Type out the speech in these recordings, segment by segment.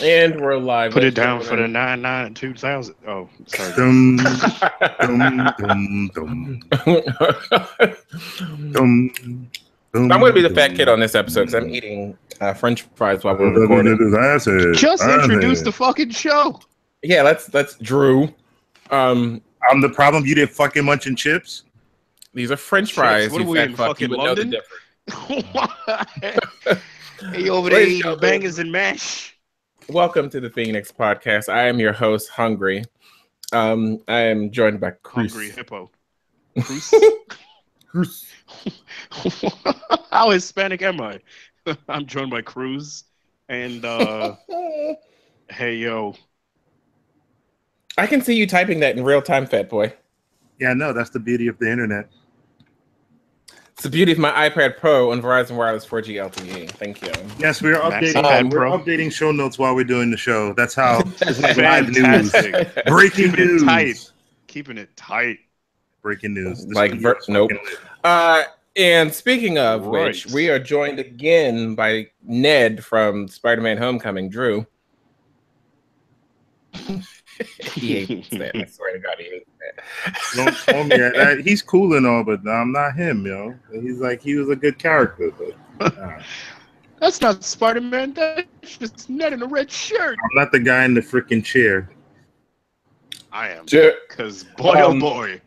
And we're live. Put it ladies and down for the gentlemen. 99 and 2000. Oh, sorry. Dum, dum, dum, dum, I'm going to be the fat dum, kid on this episode because I'm eating French fries while we're dum. recording. Just introduce the fucking show. Yeah, that's Drew. I'm the problem. You didn't fucking munching chips. These are French fries. What are you we fat in fuck. You fucking would know the London? difference. Hey, over there Ladies and eating gentlemen. bangers and mash. Welcome to the Phoenix Podcast. I am your host, Hungry. I am joined by Cruz. Hungry hippo. Cruz. How Hispanic am I? I'm joined by Cruz and hey yo. I can see you typing that in real time, fat boy. Yeah, no, that's the beauty of the internet. It's the beauty of my iPad Pro on Verizon Wireless 4G LTE. Thank you. Yes, we're Maxi updating. Pad We're Pro. updating show notes while we're doing the show. That's how it's like live news, Fantastic. breaking Keeping it news, tight. Keeping it tight. breaking news. This Like, video is nope. fucking lit. And speaking of which, Right. we are joined again by Ned from Spider-Man Homecoming, Drew. He hates that. I swear to God, he hates that. Don't tell me that. He's cool and all, but I'm not him, yo. He's like he was a good character, but That's not Spider-Man. That's just Ned in a red shirt. I'm not the guy in the freaking chair. I am. Sure. Because boy, Um, oh boy,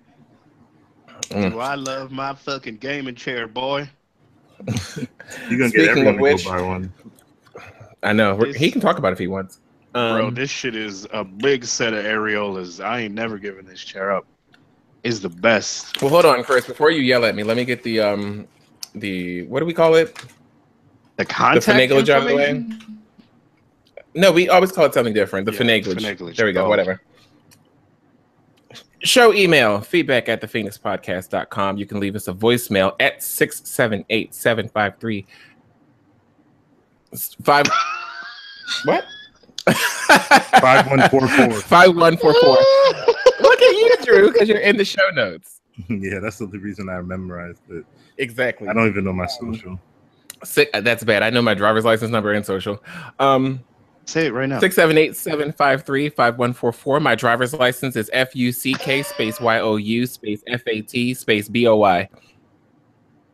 Mm. do I love my fucking gaming chair, boy. You're gonna Speaking get everyone of to which- go buy one. I know. He can talk about it if he wants. Bro, this shit is a big set of areolas. I ain't never giving this chair up. Is the best. Well, hold on, Chris. Before you yell at me, let me get the what do we call it? The contact finaglage out of the way? information? No, we always call it something different. The Yeah, finaglage. finaglage. There we go. Oh. Whatever. Show email feedback at thephoenixpodcast.com. You can leave us a voicemail at 678-753 what? 5144. 5144. Look at you, Drew, because you're in the show notes. Yeah, that's the reason I memorized it. Exactly. I don't even know my social. That's bad. I know my driver's license number and social. Say it right now. 678-753-5144. My driver's license is FUCK space YOU space FAT space BOY.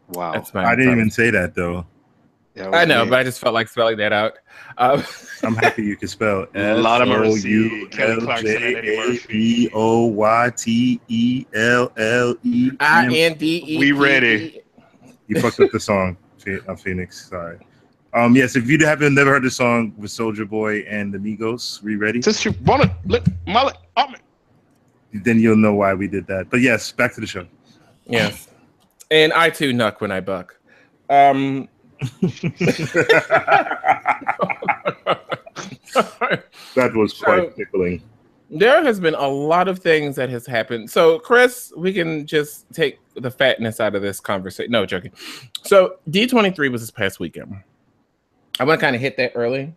Wow. That's my. I didn't even say that though. That was I know, me. but I just felt like spelling that out. I'm happy you can spell Lot of mercy, Kelly Clarkson and Eddie Murphy. SOULJABOYTELLE. INDE. We ready. You fucked up the song, Phoenix. Sorry. Yes, if you haven't never heard the song with Soldier Boy and the Migos, we ready? Just you want to look, mullet, Then you'll know why we did that. But yes, back to the show. Yes. And I too knuck when I buck. That was quite So- tickling. There has been a lot of things that has happened. So, Chris, we can just take the fatness out of this conversation. No, joking. So, D23 was this past weekend. I want to kind of hit that early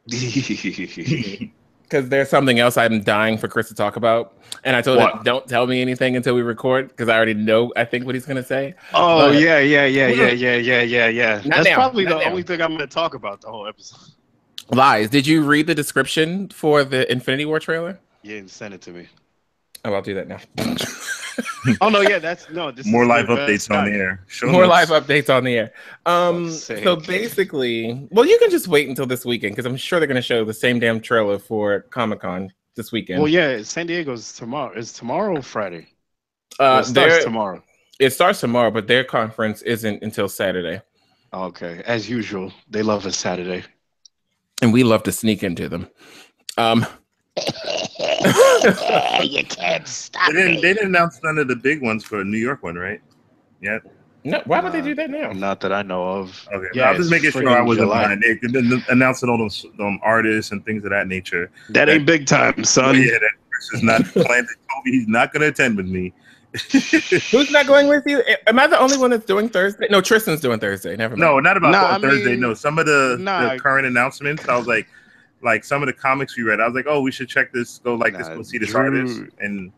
because there's something else I'm dying for Chris to talk about. And I told him, What? don't tell me anything until we record because I already know, I think, what he's going to say. Oh But- yeah. Not That's now, probably not the now. only thing I'm going to talk about the whole episode. Lies. Did you read the description for the Infinity War trailer? Yeah, and send it to me. Oh, I'll do that now. Oh no, yeah, that's no. This More is live the updates best on guy. the air. Show More notes. live updates on the air. Fuck's sake. So basically, well, you can just wait until this weekend because I'm sure they're going to show the same damn trailer for Comic-Con this weekend. Well, yeah, San Diego's tomorrow. Is tomorrow or Friday? Well, it starts their- tomorrow. It starts tomorrow, but their conference isn't until Saturday, Okay, as usual, they love a Saturday. and we love to sneak into them. You can't stop They didn't announce none of the big ones for a New York one, right? Yeah. No, why would they do that now? Not that I know of. Okay. Yeah, I was just it's making sure I friggin' wasn't July. behind. They been announcing all those artists and things of that nature. That ain't big time, Oh, son. yeah, that Chris is not planning. Told me he's not going to attend with me. Who's not going with you? Am I the only one that's doing Thursday? No, Tristan's doing Thursday. Never mind. No, not about Nah, on I Thursday. mean, No, some of the nah. current announcements. I was like some of the comics we read. I was like, oh, we should check this. Go like this. Nah, Go see this Drew- artist. And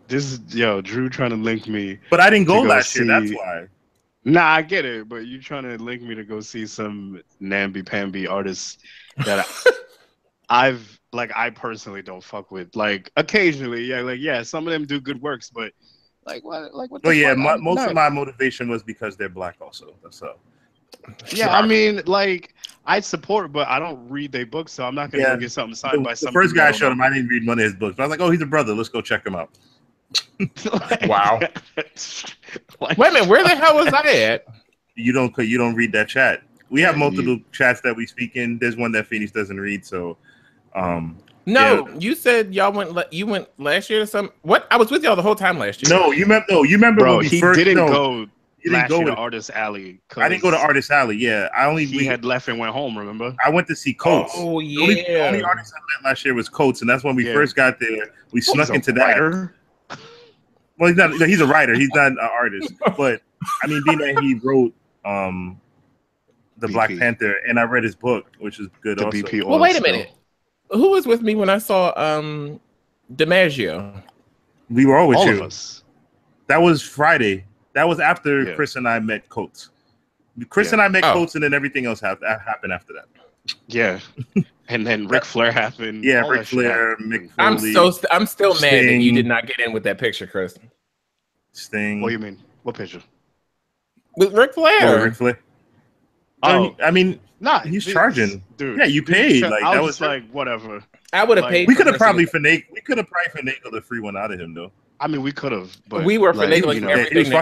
This is Drew trying to link me. but I didn't go To go last year. That's see- why. Nah, I get it, but you trying to link me to go see some namby-pamby artists that I personally don't fuck with, like, occasionally, some of them do good works, but what the Oh yeah, fuck? most of my motivation was because they're black. Also, that's all. Yeah, I mean, like, I support, but I don't read their books, so I'm not gonna go get something signed by The some first dude guy I I don't showed him, know. I didn't read one of his books, but I was like, oh, he's a brother. Let's go check him out. Wow. Like, Wait a minute, where the hell was I at? You don't read that chat. We have multiple chats that we speak in. There's one that Phoenix doesn't read, so No, yeah. you said y'all went. You went last year or something. What? I was with y'all the whole time last year. No, you remember bro, when we he first didn't You go didn't last go year with to Artist Alley. I didn't go to Artist Alley. Yeah, He had left and went home. Remember? I went to see Coates. Oh The yeah. only artist I met last year was Coates, and that's when we first got there. We snuck into that. Well, he's not. He's a writer. He's not an artist. But I mean, being that he wrote the BP. Black Panther, and I read his book, which is good. The also. BP Well, wait a minute. Who was with me when I saw DiMaggio? We were all with All you. of us. That was Friday. That was after Chris and I met Coates. Chris and I met Coates, and then everything else happened after that. Yeah. And then Ric Flair happened. Yeah, Ric Flair, Mick Foley. I'm still mad that you did not get in with that picture, Chris. Sting. What do you mean? What picture? With Ric Flair. Ric Flair. Oh, I mean, he's charging. Dude, yeah, you paid. I was like, whatever. I would have paid. We could have probably finagled a free one out of him, though. I mean, we could have, but we were finagling everything.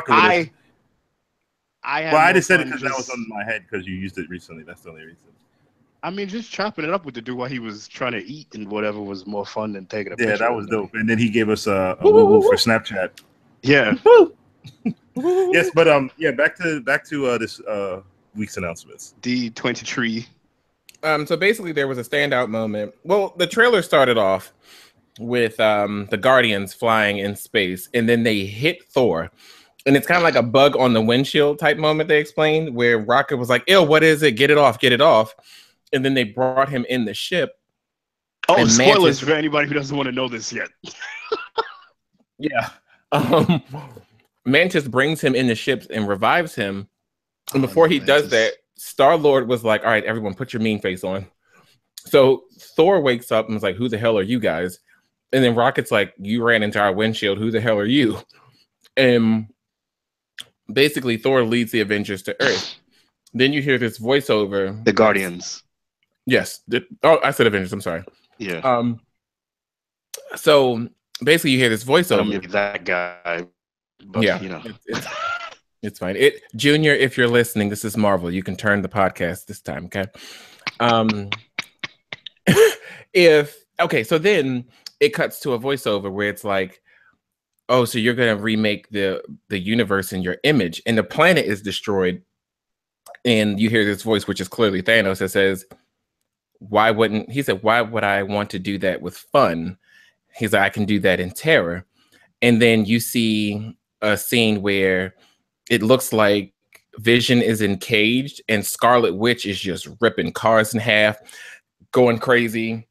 I just said it because that was on my head because you used it recently. That's the only reason. I mean, just chopping it up with the dude while he was trying to eat and whatever was more fun than taking a picture. Yeah, that was dope. And then he gave us a woo for Snapchat. Yeah. Yes, but back to this week's announcements. D23. So basically, there was a standout moment. Well, the trailer started off with the Guardians flying in space, and then they hit Thor. And it's kind of like a bug on the windshield type moment, they explained, where Rocket was like, ew, what is it? Get it off, get it off. And then they brought him in the ship. Oh, spoilers for anybody who doesn't want to know this yet. Yeah. Mantis brings him in the ships and revives him. And before he does that, Star-Lord was like, all right, everyone, put your mean face on. So Thor wakes up and was like, who the hell are you guys? And then Rocket's like, you ran into our windshield. Who the hell are you? And basically, Thor leads the Avengers to Earth. Then you hear this voiceover. The Guardians. Yes. I said Avengers. I'm sorry. Yeah. So basically, you hear this voiceover. I mean, that guy. But, yeah. You know. It's fine. Junior, if you're listening, this is Marvel. You can turn the podcast this time, okay? So then it cuts to a voiceover where it's like, oh, so you're gonna remake the universe in your image, and the planet is destroyed. And you hear this voice, which is clearly Thanos, that says, why would I want to do that with fun? He's like, I can do that in terror. And then you see a scene where it looks like Vision is encaged and Scarlet Witch is just ripping cars in half, going crazy.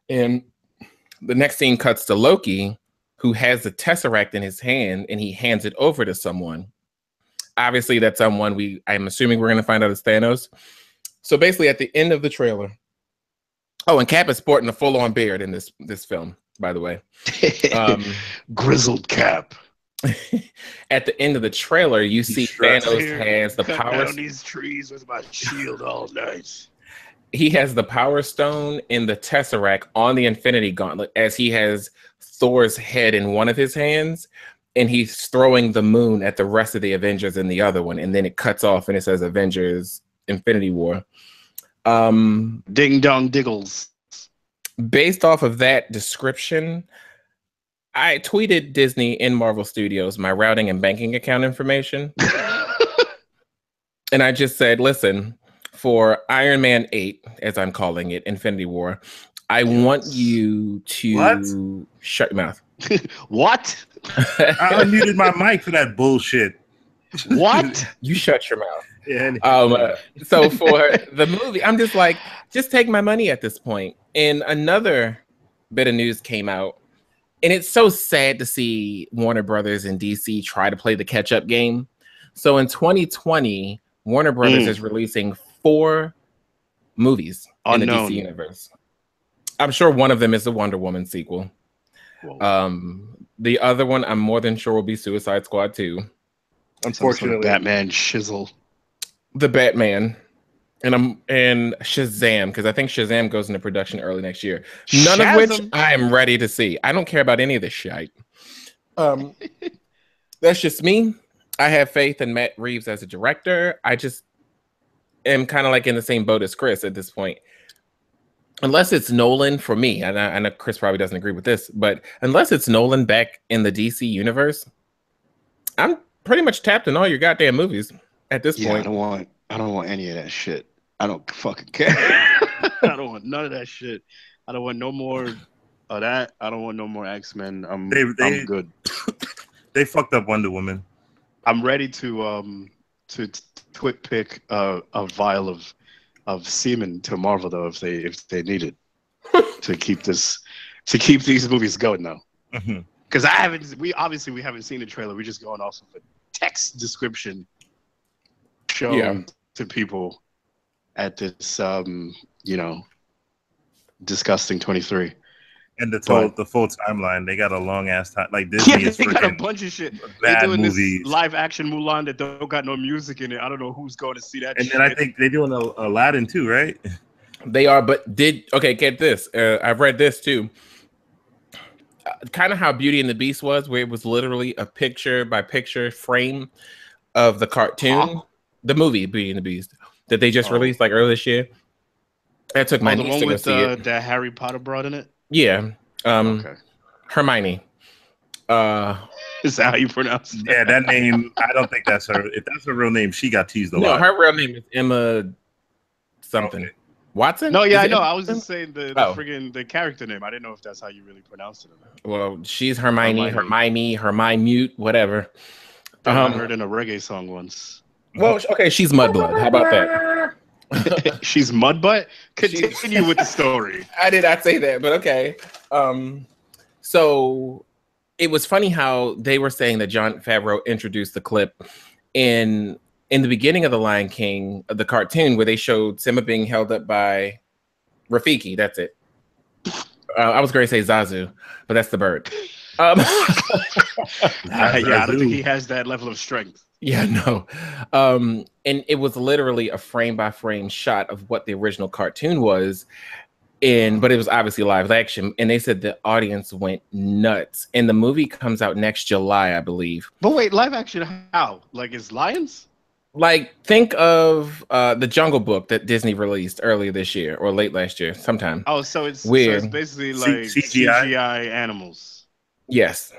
And the next scene cuts to Loki, who has the Tesseract in his hand, and he hands it over to someone. Obviously, that's someone I'm assuming we're going to find out is Thanos. So basically, at the end of the trailer, and Cap is sporting a full-on beard in this film, by the way. Grizzled Cap. At the end of the trailer, you see Thanos has the power. Down these trees with my shield all night. He has the Power Stone in the Tesseract on the Infinity Gauntlet, as he has Thor's head in one of his hands, and he's throwing the moon at the rest of the Avengers in the other one, and then it cuts off and it says Avengers Infinity War. Ding dong diggles. Based off of that description, I tweeted Disney in Marvel Studios my routing and banking account information. And I just said, listen, for Iron Man 8, as I'm calling it, Infinity War, I want you to shut your mouth. What? I unmuted my mic for that bullshit. What? You shut your mouth. Yeah. So for the movie, I'm just like, just take my money at this point. And another bit of news came out, and it's so sad to see Warner Brothers and DC try to play the catch-up game. So in 2020, Warner Brothers is releasing 4 movies in the DC universe. I'm sure one of them is the Wonder Woman sequel. The other one, I'm more than sure will be Suicide Squad 2. Unfortunately, Batman shizzle. The Batman. And Shazam, because I think Shazam goes into production early next year. None of which I am ready to see. I don't care about any of this shit. That's just me. I have faith in Matt Reeves as a director. I just am kind of like in the same boat as Chris at this point. Unless it's Nolan for me, and I know Chris probably doesn't agree with this, but unless it's Nolan back in the DC universe, I'm pretty much tapped in all your goddamn movies at this point. I don't want any of that shit. I don't fucking care. I don't want none of that shit. I don't want no more of that. I don't want no more X-Men. I'm good. They fucked up Wonder Woman. I'm ready to twit pick a vial of semen to Marvel though if they need it to keep these movies going though. Because we haven't seen the trailer. We're just going off of a text description shown to people at this disgusting 23. And the full timeline, they got a long ass time. Like Disney is got a bunch of shit. They're doing movies. This live action Mulan that don't got no music in it. I don't know who's going to see that. And then I think they're doing Aladdin too, right? They are, but get this. I've read this too. Kind of how Beauty and the Beast was, where it was literally a picture by picture frame of the cartoon, the movie Beauty and the Beast that they just released like earlier this year. That took my niece to go see it. That Harry Potter brought in it. Yeah. Hermione. Is that how you pronounce it? Yeah, that name. I don't think that's her. If that's her real name, she got teased a lot. No, her real name is Emma something. Okay. Watson? No, yeah, I know. I was just saying the friggin' the character name. I didn't know if that's how you really pronounce it. Well, she's Hermione, Hermione, whatever. I heard in a reggae song once. Well, okay, she's Mudblood. How about that? She's Mudbutt? Continue with the story. I did not say that, but okay. So it was funny how they were saying that Jon Favreau introduced the clip in the beginning of The Lion King, the cartoon, where they showed Simba being held up by Rafiki. That's it. I was going to say Zazu, but that's the bird. I don't think he has that level of strength. Yeah, no. And it was literally a frame by frame shot of what the original cartoon was. But it was obviously live action. And they said the audience went nuts. And the movie comes out next July, I believe. But wait, live action how? Like it's lions? Like think of the Jungle Book that Disney released earlier this year or late last year, sometime. Oh, so it's basically like CGI animals. Yes.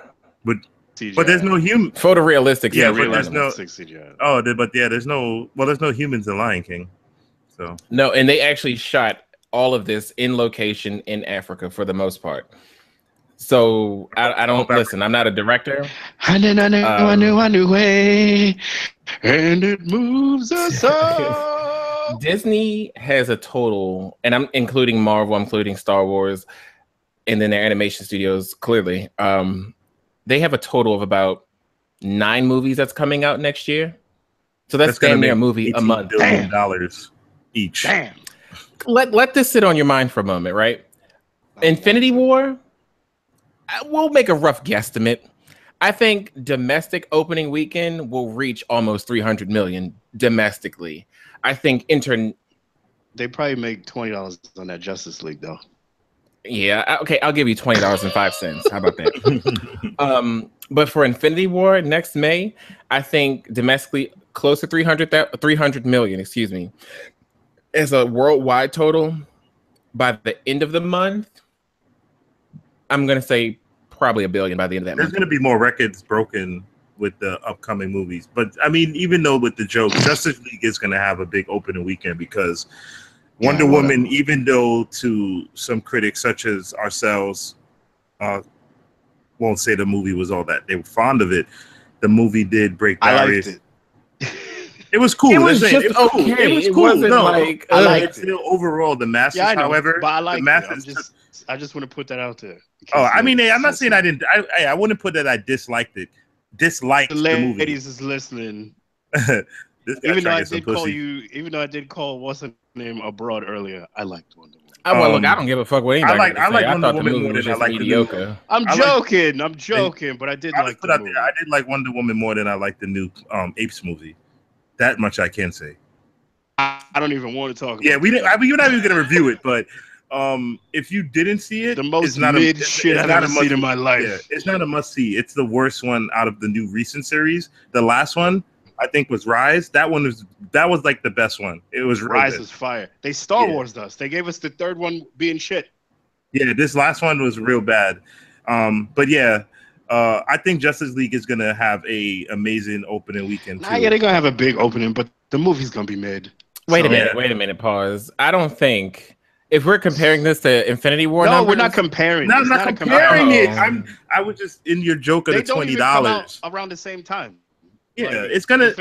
But there's no human photorealistic. Yeah, but there's no CGI. Oh, but yeah, there's no humans in Lion King. So no, and they actually shot all of this in location in Africa for the most part. So I don't listen. I'm not a director. I knew way, and it moves us all. Disney has a total, and I'm including Marvel, I'm including Star Wars, and then their animation studios. Clearly, they have a total of about 9 movies that's coming out next year. So that's damn near a movie a month. $18 billion each. Damn. Let this sit on your mind for a moment, right? Infinity War. We'll make a rough guesstimate. I think domestic opening weekend will reach almost 300 million domestically. I think they probably make $20 on that Justice League though. Yeah, okay, I'll give you $20.05. How about that? But for Infinity War next May, I think domestically close to 300 million, excuse me, as a worldwide total. By the end of the month, I'm going to say probably $1 billion by the end of that month. There's going to be more records broken with the upcoming movies. But, I mean, even though with the joke, Justice League is going to have a big opening weekend because Wonder Woman, even though to some critics such as ourselves won't say the movie was all that, they were fond of it, the movie did break barriers. I liked it. It was cool. It was just okay. It was cool. Wasn't like I liked it. Still overall the masses. Yeah, however, but I like it. I just want to put that out there. Oh, I mean, I'm not saying I didn't. I wouldn't put that I disliked it. Disliked the movie. Ladies is listening. Even though I did call what's her name abroad earlier, I liked Wonder Woman. Well, look, I don't give a fuck what anybody. I like I Wonder thought the Woman movie more was than I just like mediocre. I'm joking, but I did I like put the out movie. there, I did like Wonder Woman more than I like the new Apes movie. That much I can say. I don't even want to talk about. Yeah, we didn't. We're not even gonna review it, but if you didn't see it, the most it's not mid shit I've ever seen in my life. Yeah, it's not a must see. It's the worst one out of the new recent series. The last one I think was Rise. That was like the best one. It was Rise was fire. They Star Wars us. They gave us the third one being shit. Yeah, this last one was real bad. But yeah, I think Justice League is gonna have a amazing opening weekend too. Yeah, they're gonna have a big opening, but the movie's gonna be mid. Wait a minute, pause. I don't think if we're comparing this to Infinity War, no, we're not comparing. No, I'm not comparing it. I was just in your joke of the $20 around the same time. Yeah, like, it's gonna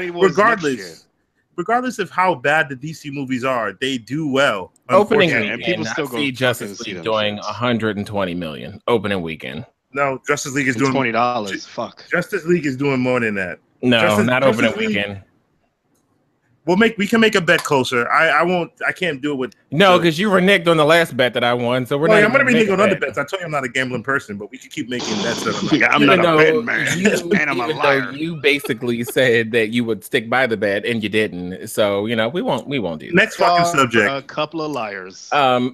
regardless of how bad the DC movies are, they do well. Opening weekend, and people still go see Justice League doing 120 million opening weekend. No, Justice League is doing $20. Fuck. Justice League is doing more than that. No, not opening weekend. We can make a bet closer. I can't do it with because you reneged on the last bet that I won. So we're not. I'm gonna renege on other bets. I told you I'm not a gambling person, but we can keep making bets. I'm not a betting man. And I'm a liar. You basically said that you would stick by the bet, and you didn't. So we won't do that. Next fucking subject. A couple of liars. Oh,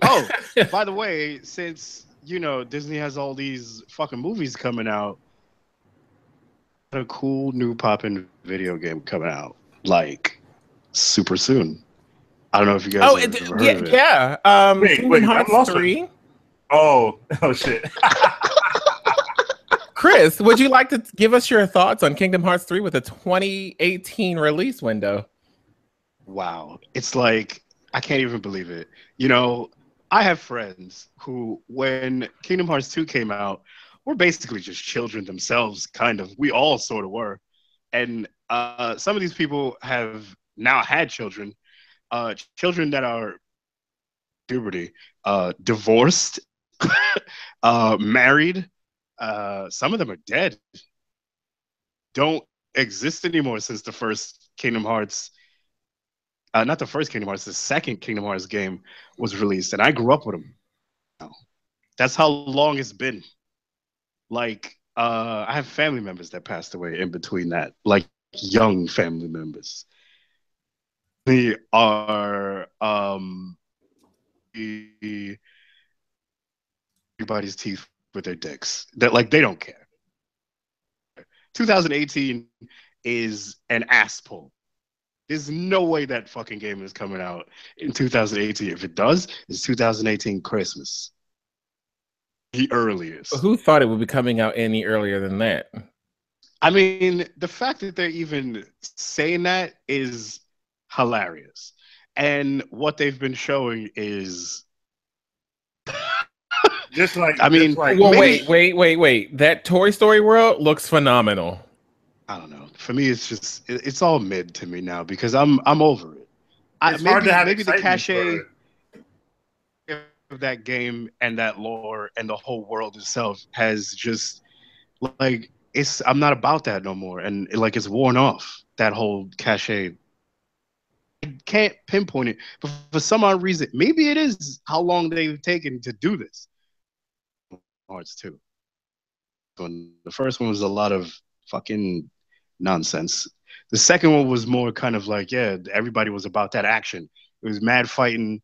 by the way, since Disney has all these fucking movies coming out, a cool new poppin' video game coming out like super soon. I don't know if you guys have ever heard of it. Yeah. Kingdom Hearts 3. Oh shit. Chris, would you like to give us your thoughts on Kingdom Hearts 3 with a 2018 release window? Wow. It's like, I can't even believe it. I have friends who, when Kingdom Hearts 2 came out, were basically just children themselves, kind of. We all sort of were. And some of these people have now had children, children that are puberty, divorced, married. Some of them are dead, don't exist anymore since the first Kingdom Hearts. Not the first Kingdom Hearts, the second Kingdom Hearts game was released, and I grew up with them. That's how long it's been. Like, I have family members that passed away in between that, like young family members. They are everybody's teeth with their dicks. That like they don't care. 2018 is an ass pull. There's no way that fucking game is coming out in 2018. If it does, it's 2018 Christmas. The earliest. Who thought it would be coming out any earlier than that? I mean, the fact that they're even saying that is hilarious. And what they've been showing is just like wait. That Toy Story world looks phenomenal. I don't know. For me, it's all mid to me now because I'm over it. Maybe the cachet of that game and that lore and the whole world itself has just like I'm not about that no more, and it's worn off, that whole cachet. I can't pinpoint it, but for some odd reason, maybe it is how long they've taken to do this. Hearts 2. When the first one was a lot of fucking nonsense. The second one was more kind of like, everybody was about that action. It was mad fighting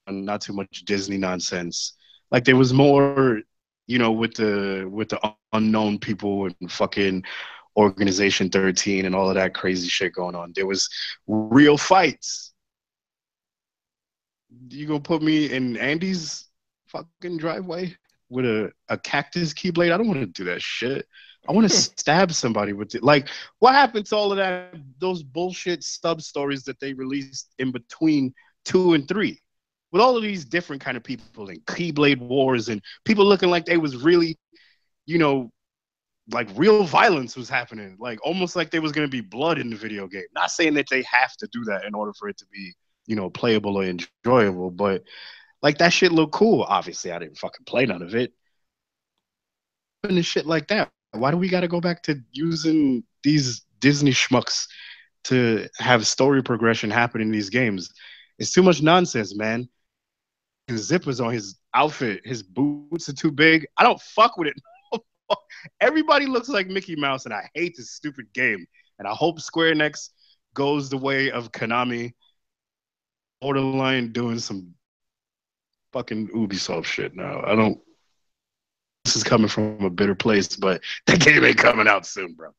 and not too much Disney nonsense. Like there was more, with the unknown people and fucking Organization 13 and all of that crazy shit going on. There was real fights. You gonna put me in Andy's fucking driveway with a cactus keyblade? I don't want to do that shit. I want to stab somebody with it. Like, what happened to all of that? Those bullshit sub stories that they released in between 2 and 3, with all of these different kind of people and keyblade wars and people looking like they was really, like real violence was happening. Like almost like there was going to be blood in the video game. Not saying that they have to do that in order for it to be, playable or enjoyable, but like that shit looked cool. Obviously, I didn't fucking play none of it. And shit like that. Why do we got to go back to using these Disney schmucks to have story progression happen in these games? It's too much nonsense, man. zippers on his outfit. His boots are too big. I don't fuck with it. Everybody looks like Mickey Mouse, and I hate this stupid game. And I hope Square Enix goes the way of Konami, borderline doing some fucking Ubisoft shit now. I don't. This is coming from a bitter place, but that game ain't coming out soon, bro.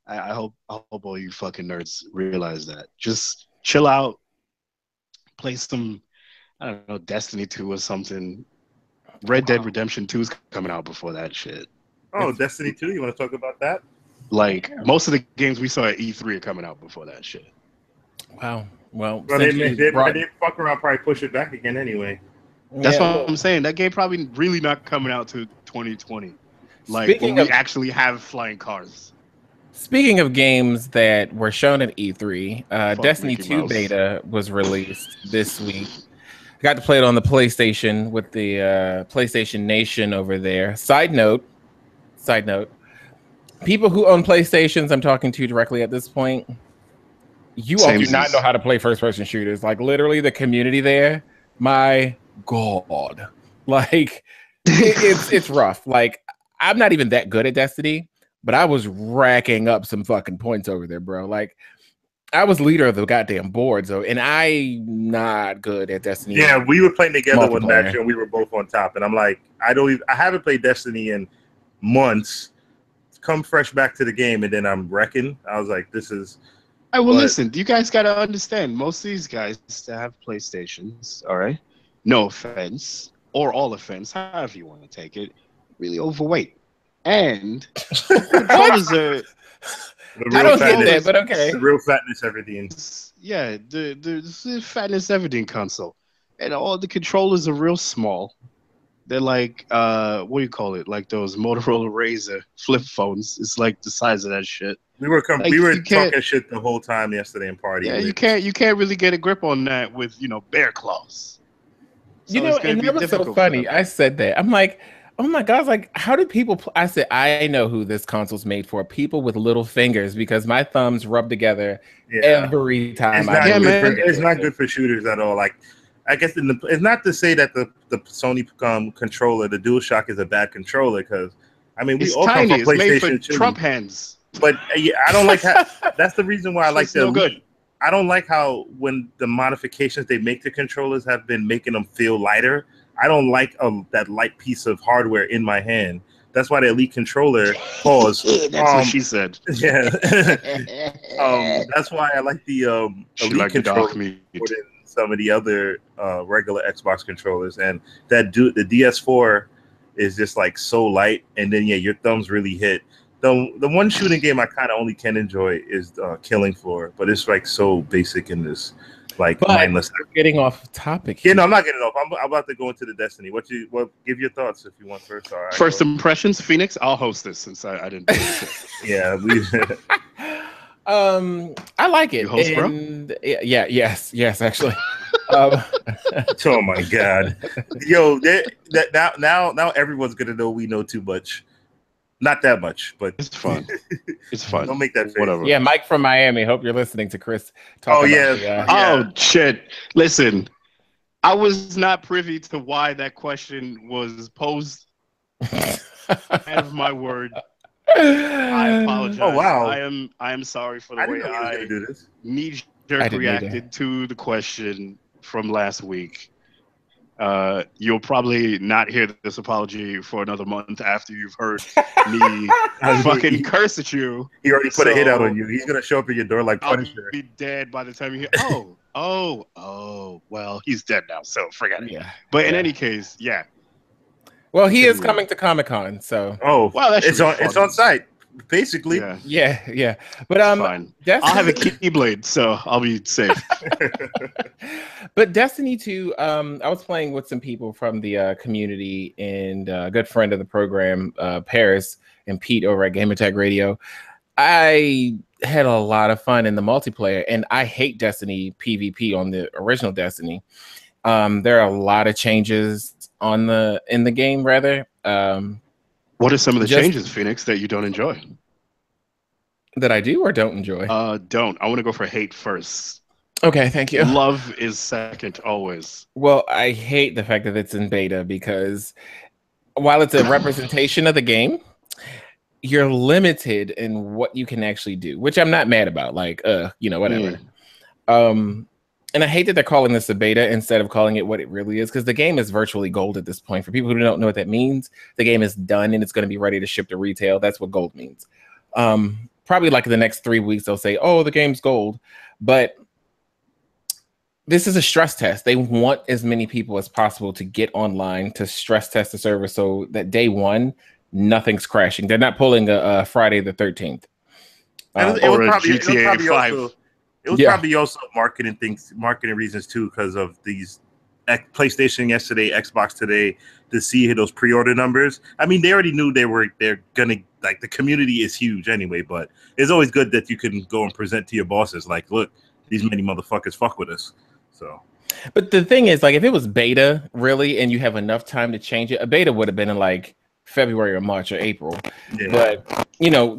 I hope all you fucking nerds realize that. Just chill out, play some, I don't know, Destiny 2 or something. Red Dead Redemption 2 is coming out before that shit. Oh, Destiny 2, you want to talk about that? Like, most of the games we saw at E3 are coming out before that shit. Wow. Well, they fuck around, probably push it back again anyway. That's what I'm saying. That game probably really not coming out to 2020. Like, when we actually have flying cars. Speaking of games that were shown at E3, Destiny 2 beta was released this week. I got to play it on the PlayStation with the PlayStation Nation over there. Side note, people who own PlayStations, I'm talking to directly at this point, you all do not know how to play first-person shooters. Like, literally, the community there, my God. Like, it's rough. Like, I'm not even that good at Destiny, but I was racking up some fucking points over there, bro. Like, I was leader of the goddamn board, so, and I'm not good at Destiny. Yeah, we were playing together one match, and we were both on top. And I'm like, I haven't played Destiny in months. Come fresh back to the game, and then I'm wrecking. I was like, this is. Listen, you guys got to understand, most of these guys that have PlayStations, all right? No offense, or all offense, however you want to take it, really overweight. And controllers are. I don't get that, but okay. The real fatness everything. Yeah, the fatness everything console. And all the controllers are real small. They're like, what do you call it? Like those Motorola Razr flip phones. It's like the size of that shit. We were talking shit the whole time yesterday in party. Yeah, you can't really get a grip on that with bear claws. So and that was so funny. I said that. I'm like, oh my God, like, how do people I said, I know who this console's made for. People with little fingers, because my thumbs rub together every time. It's not good for shooters at all. Like, I guess it's not to say that the Sony controller, the DualShock, is a bad controller, because I mean we all come from PlayStation. It's made for Trump hands. But I don't like how. That's the reason why I like the Elite. I don't like how when the modifications they make to controllers have been making them feel lighter. I don't like that light piece of hardware in my hand. That's why the Elite controller pause. That's what she said. Yeah. That's why I like the Elite controller more than some of the other regular Xbox controllers. And the DS4 is just like so light, and then your thumbs really hit. The one shooting game I kind of only can enjoy is Killing Floor, but it's like so basic in this mindless. Getting off topic. Yeah, no, I'm not getting off. I'm about to go into the Destiny. Give your thoughts if you want first. All right. First impressions, Phoenix. I'll host this since I didn't. Yeah. I like it. You host, bro? Yeah. Yes. Actually. Oh my God. Yo, now everyone's gonna know we know too much. Not that much, but it's fun. It's fun. Don't make that face. Whatever. Yeah, Mike from Miami. Hope you're listening to Chris. Oh shit! Listen, I was not privy to why that question was posed. Out of my word, I apologize. Oh wow! I am sorry for the way I knee-jerk reacted to the question from last week. You'll probably not hear this apology for another month after you've heard me fucking curse at you. He already put a hit out on you. He's gonna show up at your door like Punisher. I'll be dead by the time you hear. Oh. Well, he's dead now, so forget it. Yeah. But in any case, yeah. Well, he is coming to Comic-Con, so. Oh, well, it's on site. Basically, yeah. But fine. I'll have a Keyblade, so I'll be safe. But Destiny 2, I was playing with some people from the community, and a good friend of the program, Paris and Pete over at Gamertag Radio. I had a lot of fun in the multiplayer, and I hate Destiny PvP on the original Destiny. There are a lot of changes in the game, rather. What are some of the changes, Phoenix, that you don't enjoy? That I do or don't enjoy? Don't. I want to go for hate first. Okay, thank you. Love is second always. Well, I hate the fact that it's in beta because while it's a representation of the game, you're limited in what you can actually do, which I'm not mad about. Like, whatever. And I hate that they're calling this a beta instead of calling it what it really is, because the game is virtually gold at this point. For people who don't know what that means, the game is done and it's going to be ready to ship to retail. That's what gold means. Probably like in the next 3 weeks, they'll say, oh, the game's gold. But this is a stress test. They want as many people as possible to get online to stress test the server so that day one, nothing's crashing. They're not pulling a Friday the 13th. It was probably also marketing reasons too, because of these PlayStation yesterday, Xbox today, to see those pre-order numbers. I mean, they already knew they're gonna, like, the community is huge anyway, but it's always good that you can go and present to your bosses like, look, these many motherfuckers fuck with us. So, but the thing is, like, if it was beta really and you have enough time to change it, a beta would have been in like February or March or April. Yeah. But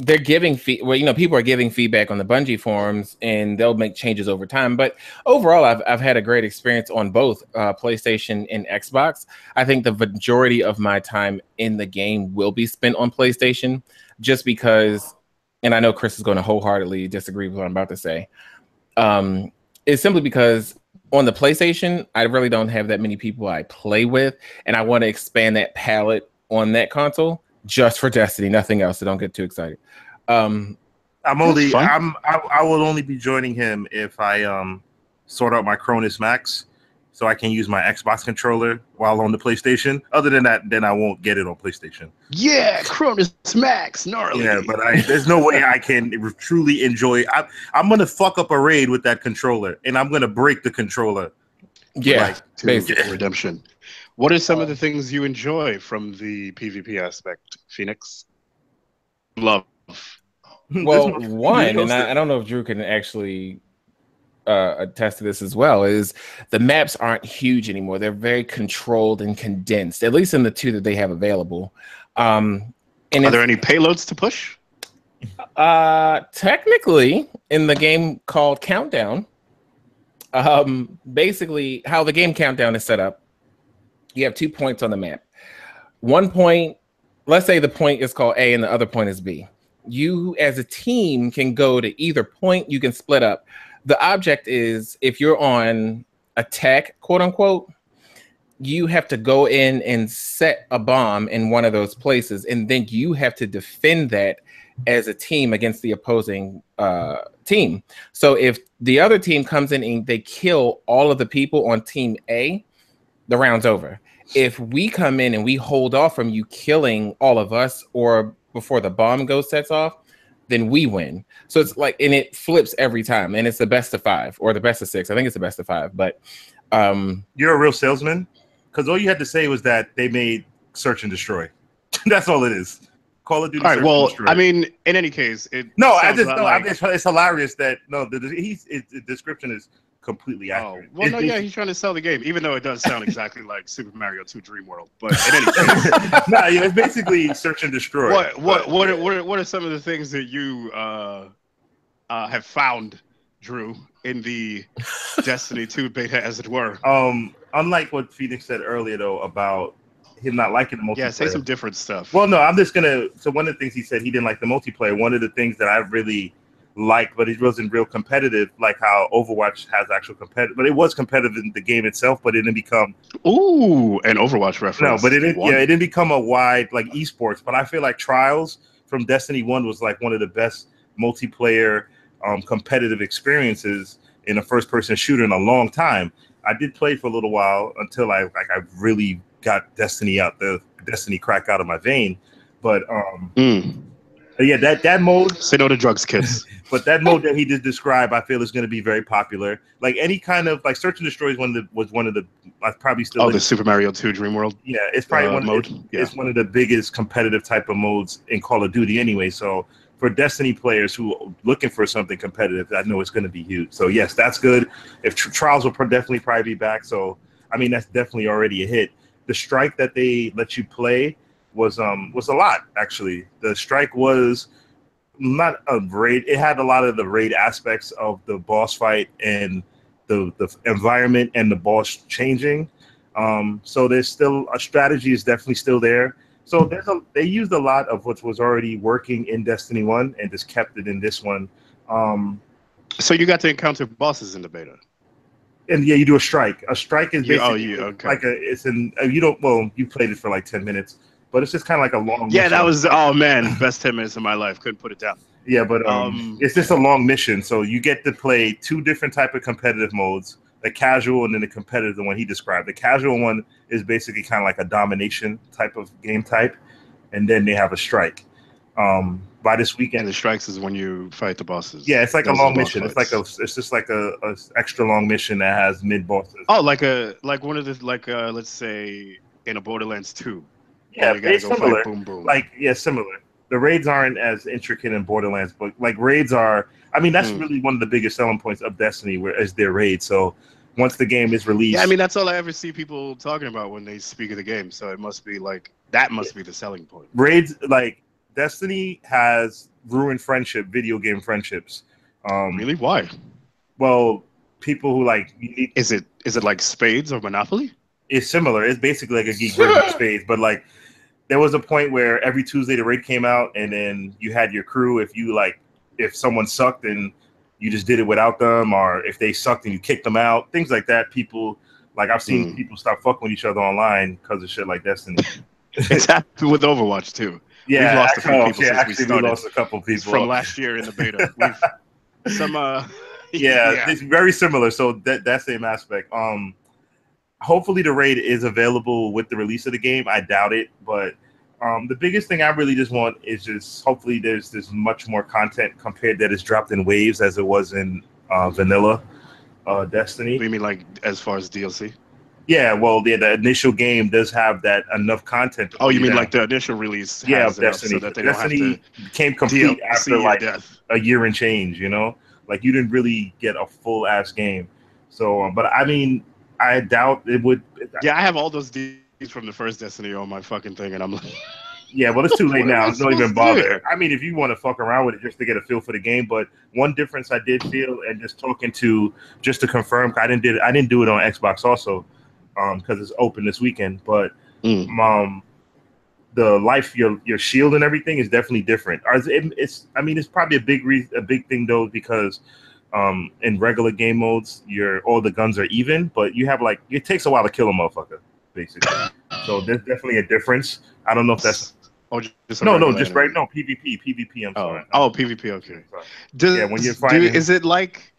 they're giving people are giving feedback on the Bungie forums and they'll make changes over time. But overall, I've had a great experience on both PlayStation and Xbox. I think the majority of my time in the game will be spent on PlayStation, just because, and I know Chris is going to wholeheartedly disagree with what I'm about to say. It's simply because on the PlayStation, I really don't have that many people I play with, and I want to expand that palette on that console just for Destiny, nothing else. So don't get too excited. I will only be joining him if I sort out my Cronus Max, so I can use my Xbox controller while on the PlayStation. Other than that, then I won't get it on PlayStation. Yeah, Cronus Max, gnarly. Yeah, but there's no way I can truly enjoy. I'm gonna fuck up a raid with that controller, and I'm gonna break the controller. Yeah, basically. Redemption. What are some of the things you enjoy from the PvP aspect, Phoenix? Love. Well, one, and I don't know if Drew can actually attest to this as well, is the maps aren't huge anymore. They're very controlled and condensed, at least in the two that they have available. And are there any payloads to push? Technically, in the game called Countdown, basically how the game Countdown is set up, you have 2 points on the map. 1 point, let's say the point is called A and the other point is B. You as a team can go to either point, you can split up. The object is, if you're on attack, quote unquote, you have to go in and set a bomb in one of those places, and then you have to defend that as a team against the opposing team. So if the other team comes in and they kill all of the people on team A, the round's over. If we come in and we hold off from you killing all of us, or before the bomb sets off, then we win. So it's like, and it flips every time, and it's the best of 5 or the best of 6. I think it's the best of 5. But you're a real salesman, because all you had to say was that they made Search and Destroy. That's all it is. Call of Duty. All right. Well, I mean, in any case, it's hilarious that the description is completely accurate. Well, he's trying to sell the game, even though it does sound exactly like Super Mario 2 Dream World. But in any case, it's basically Search and Destroy. What are some of the things that you have found, Drew, in the Destiny 2 beta, as it were? Unlike what Phoenix said earlier, though, about him not liking the multiplayer. Yeah, say some different stuff. Well, no, I'm just gonna. So one of the things he said, he didn't like the multiplayer. One of the things that I really liked, but it wasn't real competitive, like how Overwatch has actual competitive. But it was competitive in the game itself, but it didn't become an Overwatch reference. No, but it didn't become a wide like esports. But I feel like Trials from Destiny 1 was like one of the best multiplayer competitive experiences in a first-person shooter in a long time. I did play for a little while until I really got Destiny crack out of my vein. But yeah, that mode. Say no to drugs, kids. But that mode that he did describe, I feel is going to be very popular. Like any kind of like Search and Destroy was one of the probably still. The Super Mario 2 Dream World. Yeah, it's probably it's one of the biggest competitive type of modes in Call of Duty anyway. So for Destiny players who are looking for something competitive, I know it's going to be huge. So yes, that's good. If Trials will definitely probably be back. So I mean, that's definitely already a hit. The strike that they let you play was a lot, actually. The strike was not a raid. It had a lot of the raid aspects of the boss fight and the environment and the boss changing. So there's still a strategy is definitely still there. So they used a lot of what was already working in Destiny 1 and just kept it in this one. So you got to encounter bosses in the beta. And yeah, you do a strike. A strike is basically okay. like you played it for like 10 minutes, but it's just kind of like a long Yeah, mission. that was best 10 minutes of my life. Couldn't put it down. Yeah, but it's just a long mission. So you get to play two different type of competitive modes, the casual and then the competitive, the one he described. The casual one is basically kind of like a domination type of game type, and then they have a strike. By this weekend, and the strikes is when you fight the bosses. Yeah, it's like a long mission. It's just like a extra long mission that has mid bosses. Oh, like one of the let's say in a Borderlands 2. Yeah, it's similar. Boom boom. Similar. The raids aren't as intricate in Borderlands, but like raids are. I mean, that's really one of the biggest selling points of Destiny, is their raids. So once the game is released, yeah, I mean that's all I ever see people talking about when they speak of the game. So it must be that must be the selling point. Raids Destiny has ruined video game friendships. Really? Why? Well, people who Is it like Spades or Monopoly? It's similar. It's basically like a geek version of Spades, but there was a point where every Tuesday the raid came out, and then you had your crew. If someone sucked and you just did it without them, or if they sucked and you kicked them out, things like that. People I've seen people stop fucking with each other online because of shit like Destiny. It's happened with Overwatch too. Yeah, we've lost a few people since we started. We lost a couple people from last year in the beta. It's very similar. So that same aspect. Hopefully the raid is available with the release of the game. I doubt it, but the biggest thing I really just want is just hopefully there's much more content compared that is dropped in waves as it was in vanilla Destiny. You mean as far as DLC? Yeah, well, the initial game does have that enough content. Oh, you mean the initial release? Yeah, of Destiny. So that they Destiny don't have to became complete after death. A year and change. You didn't really get a full ass game. So, but I mean, I doubt it would. Yeah, I have all those DLCs from the first Destiny on my fucking thing, and I'm like, yeah, well, it's too late now. Don't even bother. I mean, if you want to fuck around with it just to get a feel for the game, but one difference I did feel, and just to confirm, I didn't do it on Xbox also. Because it's open this weekend, but the life, your shield and everything is definitely different. It's probably a big thing though, because in regular game modes, all the guns are even, but you have it takes a while to kill a motherfucker, basically. So there's definitely a difference. I don't know if that's PvP. I'm sorry. Oh, PvP. Okay. When you're fighting, is it like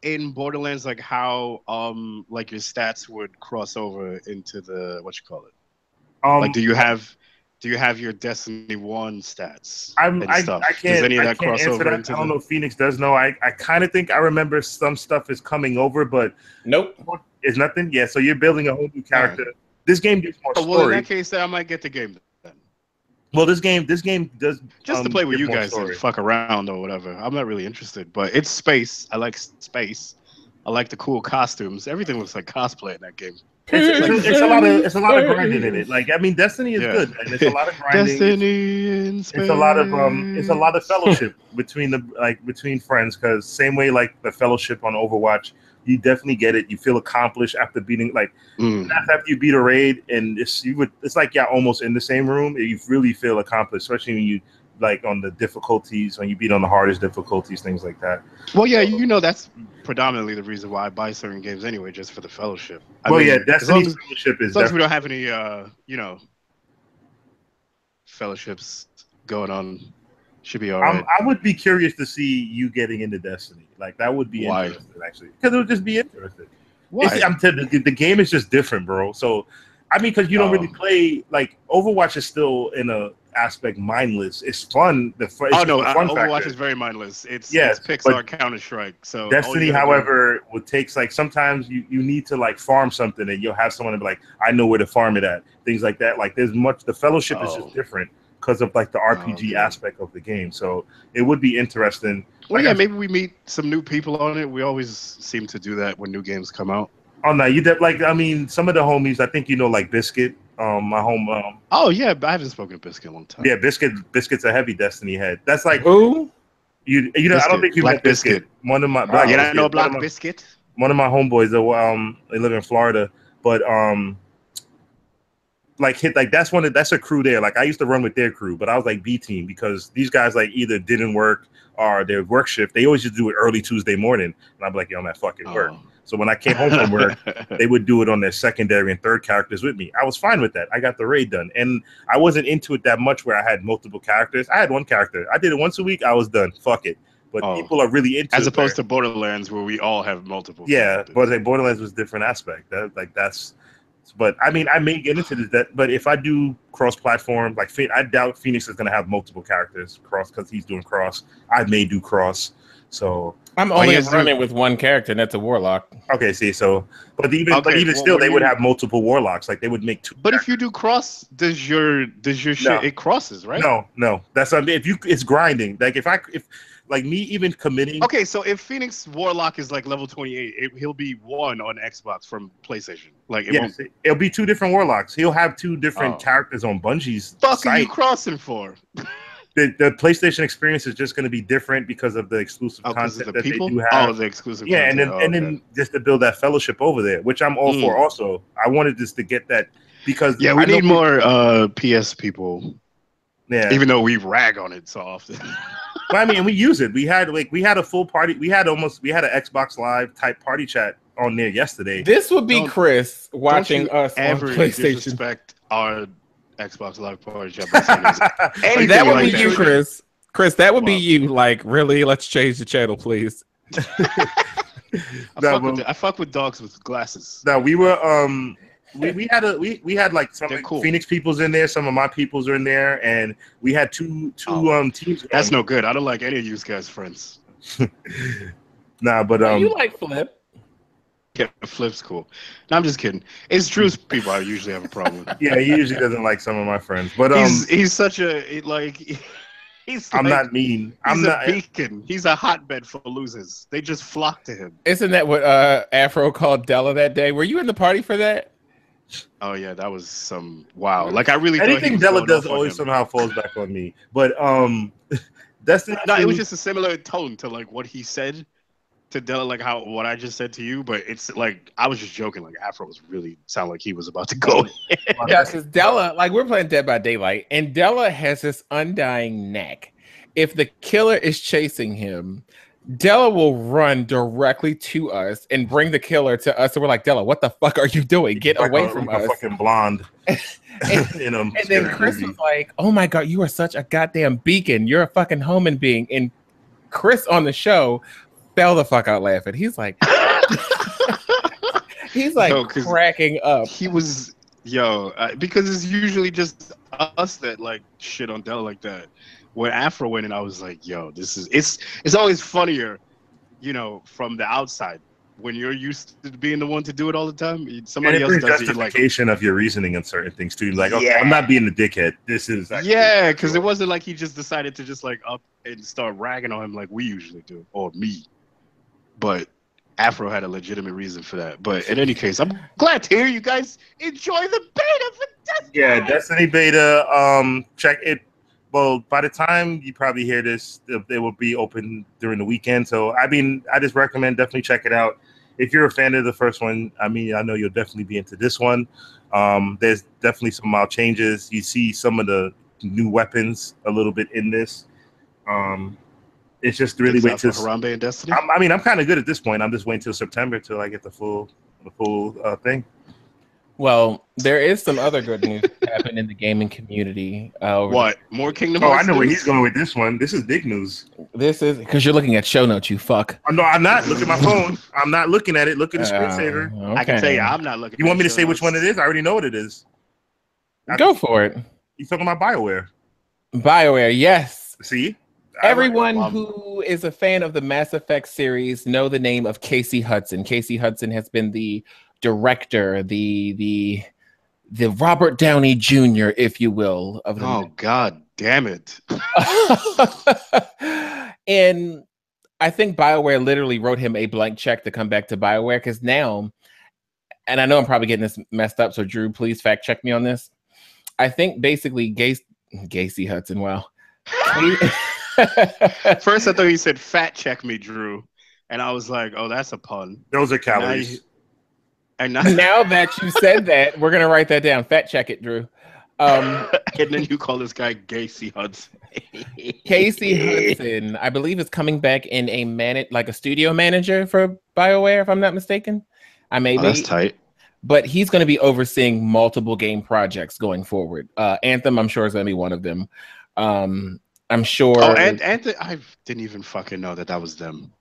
in Borderlands, how your stats would cross over into the do you have your Destiny 1 stats? I can't. Does any of that cross over into I don't know if Phoenix does know. I kind of think I remember some stuff is coming over, but nope, it's nothing. Yeah, so you're building a whole new character. Right. This game gets more story. Well, in that case, I might get the game then. Well, this game does just to play with you guys and fuck around or whatever. I'm not really interested, but it's space. I like space. I like the cool costumes. Everything looks like cosplay in that game. It's a lot of grinding in it. Destiny is good, and it's a lot of grinding. Destiny in space. It's a lot of fellowship between friends, because same way the fellowship on Overwatch, you definitely get it. You feel accomplished after beating after you beat a raid, and it's almost in the same room. You really feel accomplished, especially when you on the difficulties, when you beat on the hardest difficulties, things like that. Well, yeah, that's predominantly the reason why I buy certain games anyway, just for the fellowship. Destiny's fellowship is. As long as we don't have any, fellowships going on, should be all right. I would be curious to see you getting into Destiny. That would be interesting, actually, because it would just be interesting. Why? The game is just different, bro. So, because you don't really play Overwatch is still in a aspect mindless. It's fun. Overwatch is very mindless. It's Pixar Counter-Strike. So Destiny, however, would take sometimes you need to farm something, and you'll have someone to be like, I know where to farm it at. Things like that. The fellowship is just different because of the RPG aspect of the game. So it would be interesting. Well, maybe we meet some new people on it. We always seem to do that when new games come out. Oh no, some of the homies, I think Biscuit. My home. Oh yeah, I haven't spoken to Biscuit in a long time. Yeah, Biscuit's a heavy Destiny head. That's who? I don't think you Black met Biscuit. One of my. I know Black Biscuit. one of my homeboys, they live in Florida, but that's a crew there. Like I used to run with their crew, but I was like B team because these guys like either didn't work or their work shift. They always just do it early Tuesday morning, and I'm like, yo, I'm at fucking work. So when I came home from work, they would do it on their secondary and third characters with me. I was fine with that. I got the raid done, and I wasn't into it that much where I had multiple characters. I had one character. I did it once a week. I was done. Fuck it. But people are really into it. As opposed to Borderlands, where we all have multiple. Yeah, characters. but like Borderlands was a different aspect. But I mean, I may get into this. But if I do cross-platform, like I doubt Phoenix is going to have multiple characters cross because he's doing cross. I may do cross. So I'm only running with one character, and that's a warlock. Okay, see, so but even still, they would have multiple warlocks. Like they would make two. But if you do cross, does your shit it crosses, right? No. That's it's grinding. Like if like me even committing. Okay, so if Phoenix Warlock is like level 28, he'll be 1 on Xbox from PlayStation. Like it'll be 2 different warlocks. He'll have 2 different characters on Bungie's fuck site. Are you crossing for? The PlayStation experience is just going to be different because of the exclusive content that they do have. Oh, the exclusive content. And then just to build that fellowship over there, which I'm all for also. I wanted just to get that because we need more PS people. Yeah. Even though we rag on it so often. But I mean, we use it. We had a full party. We had an Xbox Live type party chat on there yesterday. This would be Chris watching us on PlayStation. Disrespect our Xbox Live party chat. That would be you, Chris. Chris, that would be you. Like, really? Let's change the channel, please. I fuck with dogs with glasses. No, we were we had like some Phoenix peoples in there, some of my peoples are in there, and we had two teams. That's no good. I don't like any of you guys' friends. Nah, but you like Flip. Yeah, Flip's cool. No, I'm just kidding. It's Drew's people I usually have a problem with. Yeah, he usually doesn't like some of my friends. But he's such a like I'm not mean. He's a beacon. He's a hotbed for losers. They just flock to him. Isn't that what Afro called Della that day? Were you in the party for that? Oh yeah, that was some wow. Like I really anything Della does always somehow falls back on me. But Destiny. No, it was just a similar tone to like what he said to Della, like what I just said to you. But it's like I was just joking. Like Afro was really sound like he was about to go. Yeah, because Della, like we're playing Dead by Daylight, and Della has this undying knack. If the killer is chasing him, Della will run directly to us and bring the killer to us. And we're like, Della, what the fuck are you doing? Get away from us. Fucking blonde. and then Chris was like, oh my God, you are such a goddamn beacon. You're a fucking human being. And Chris on the show fell the fuck out laughing. He's like, cracking up. He was, because it's usually just us that like shit on Della like that. When Afro went in, I was like, yo, it's always funnier, from the outside. When you're used to being the one to do it all the time, somebody else does justification of your reasoning on certain things too. Like, okay, I'm not being the dickhead. This is because it wasn't like he just decided to just like up and start ragging on him like we usually do, or me. But Afro had a legitimate reason for that. But in any case, I'm glad to hear you guys enjoy the beta for Destiny. Yeah, Destiny beta. Check it. Well, by the time you probably hear this, they will be open during the weekend. So, I mean, I just recommend definitely check it out. If you're a fan of the first one, I mean, I know you'll definitely be into this one. There's definitely some mild changes. You see some of the new weapons a little bit in this. It's just really wait till Harambe and Destiny. I'm kind of good at this point. I'm just waiting till September till I get the full thing. Well, there is some other good news happening in the gaming community. What? More Kingdom Hearts? Oh, I know where he's going with this one. This is big news. This is because you're looking at show notes, you fuck. No, I'm not. Look at my phone. I'm not looking at it. Look at the screensaver. Okay. I can tell you, I'm not looking. You want me to say which one it is? I already know what it is. Go for it. You're talking about BioWare. BioWare, yes. See? Everyone who is a fan of the Mass Effect series know the name of Casey Hudson. Casey Hudson has been the director, the Robert Downey Jr., if you will, of the movie. God damn it. And I think BioWare literally wrote him a blank check to come back to BioWare because now, and I know I'm probably getting this messed up, so Drew, please fact check me on this. I think basically Casey Hudson, wow. First I thought you said fat check me, Drew. and I was like, "Oh, that's a pun." Those are calories. And now, Now that you said that, we're gonna write that down. Fact check it, Drew. and then you call this guy Casey Hudson. Casey Hudson, I believe, is coming back in a studio manager for BioWare, if I'm not mistaken. I may be. That's tight. But he's going to be overseeing multiple game projects going forward. Anthem, I'm sure, is going to be one of them. I'm sure. Oh, and I didn't even fucking know that was them.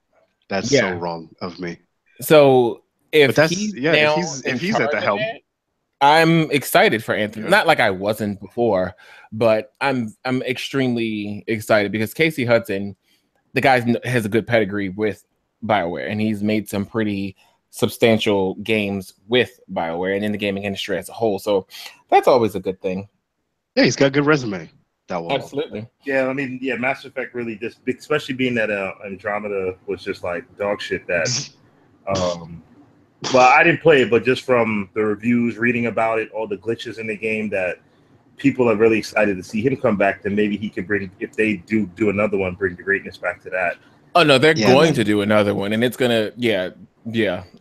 That's so wrong of me. So if he's at the helm, I'm excited for Anthem. Yeah. Not like I wasn't before, but I'm extremely excited because Casey Hudson, the guy has a good pedigree with BioWare, and he's made some pretty substantial games with BioWare and in the gaming industry as a whole. So that's always a good thing. Yeah, he's got a good resume. Absolutely. Yeah, I mean, Mass Effect really just, especially being that Andromeda was just like dog shit that well, I didn't play it, but just from the reviews, reading about it, all the glitches in the game, that people are really excited to see him come back. Then maybe he could bring, if they do another one, bring the greatness back to that. Oh no, they're going to do another one, and it's gonna,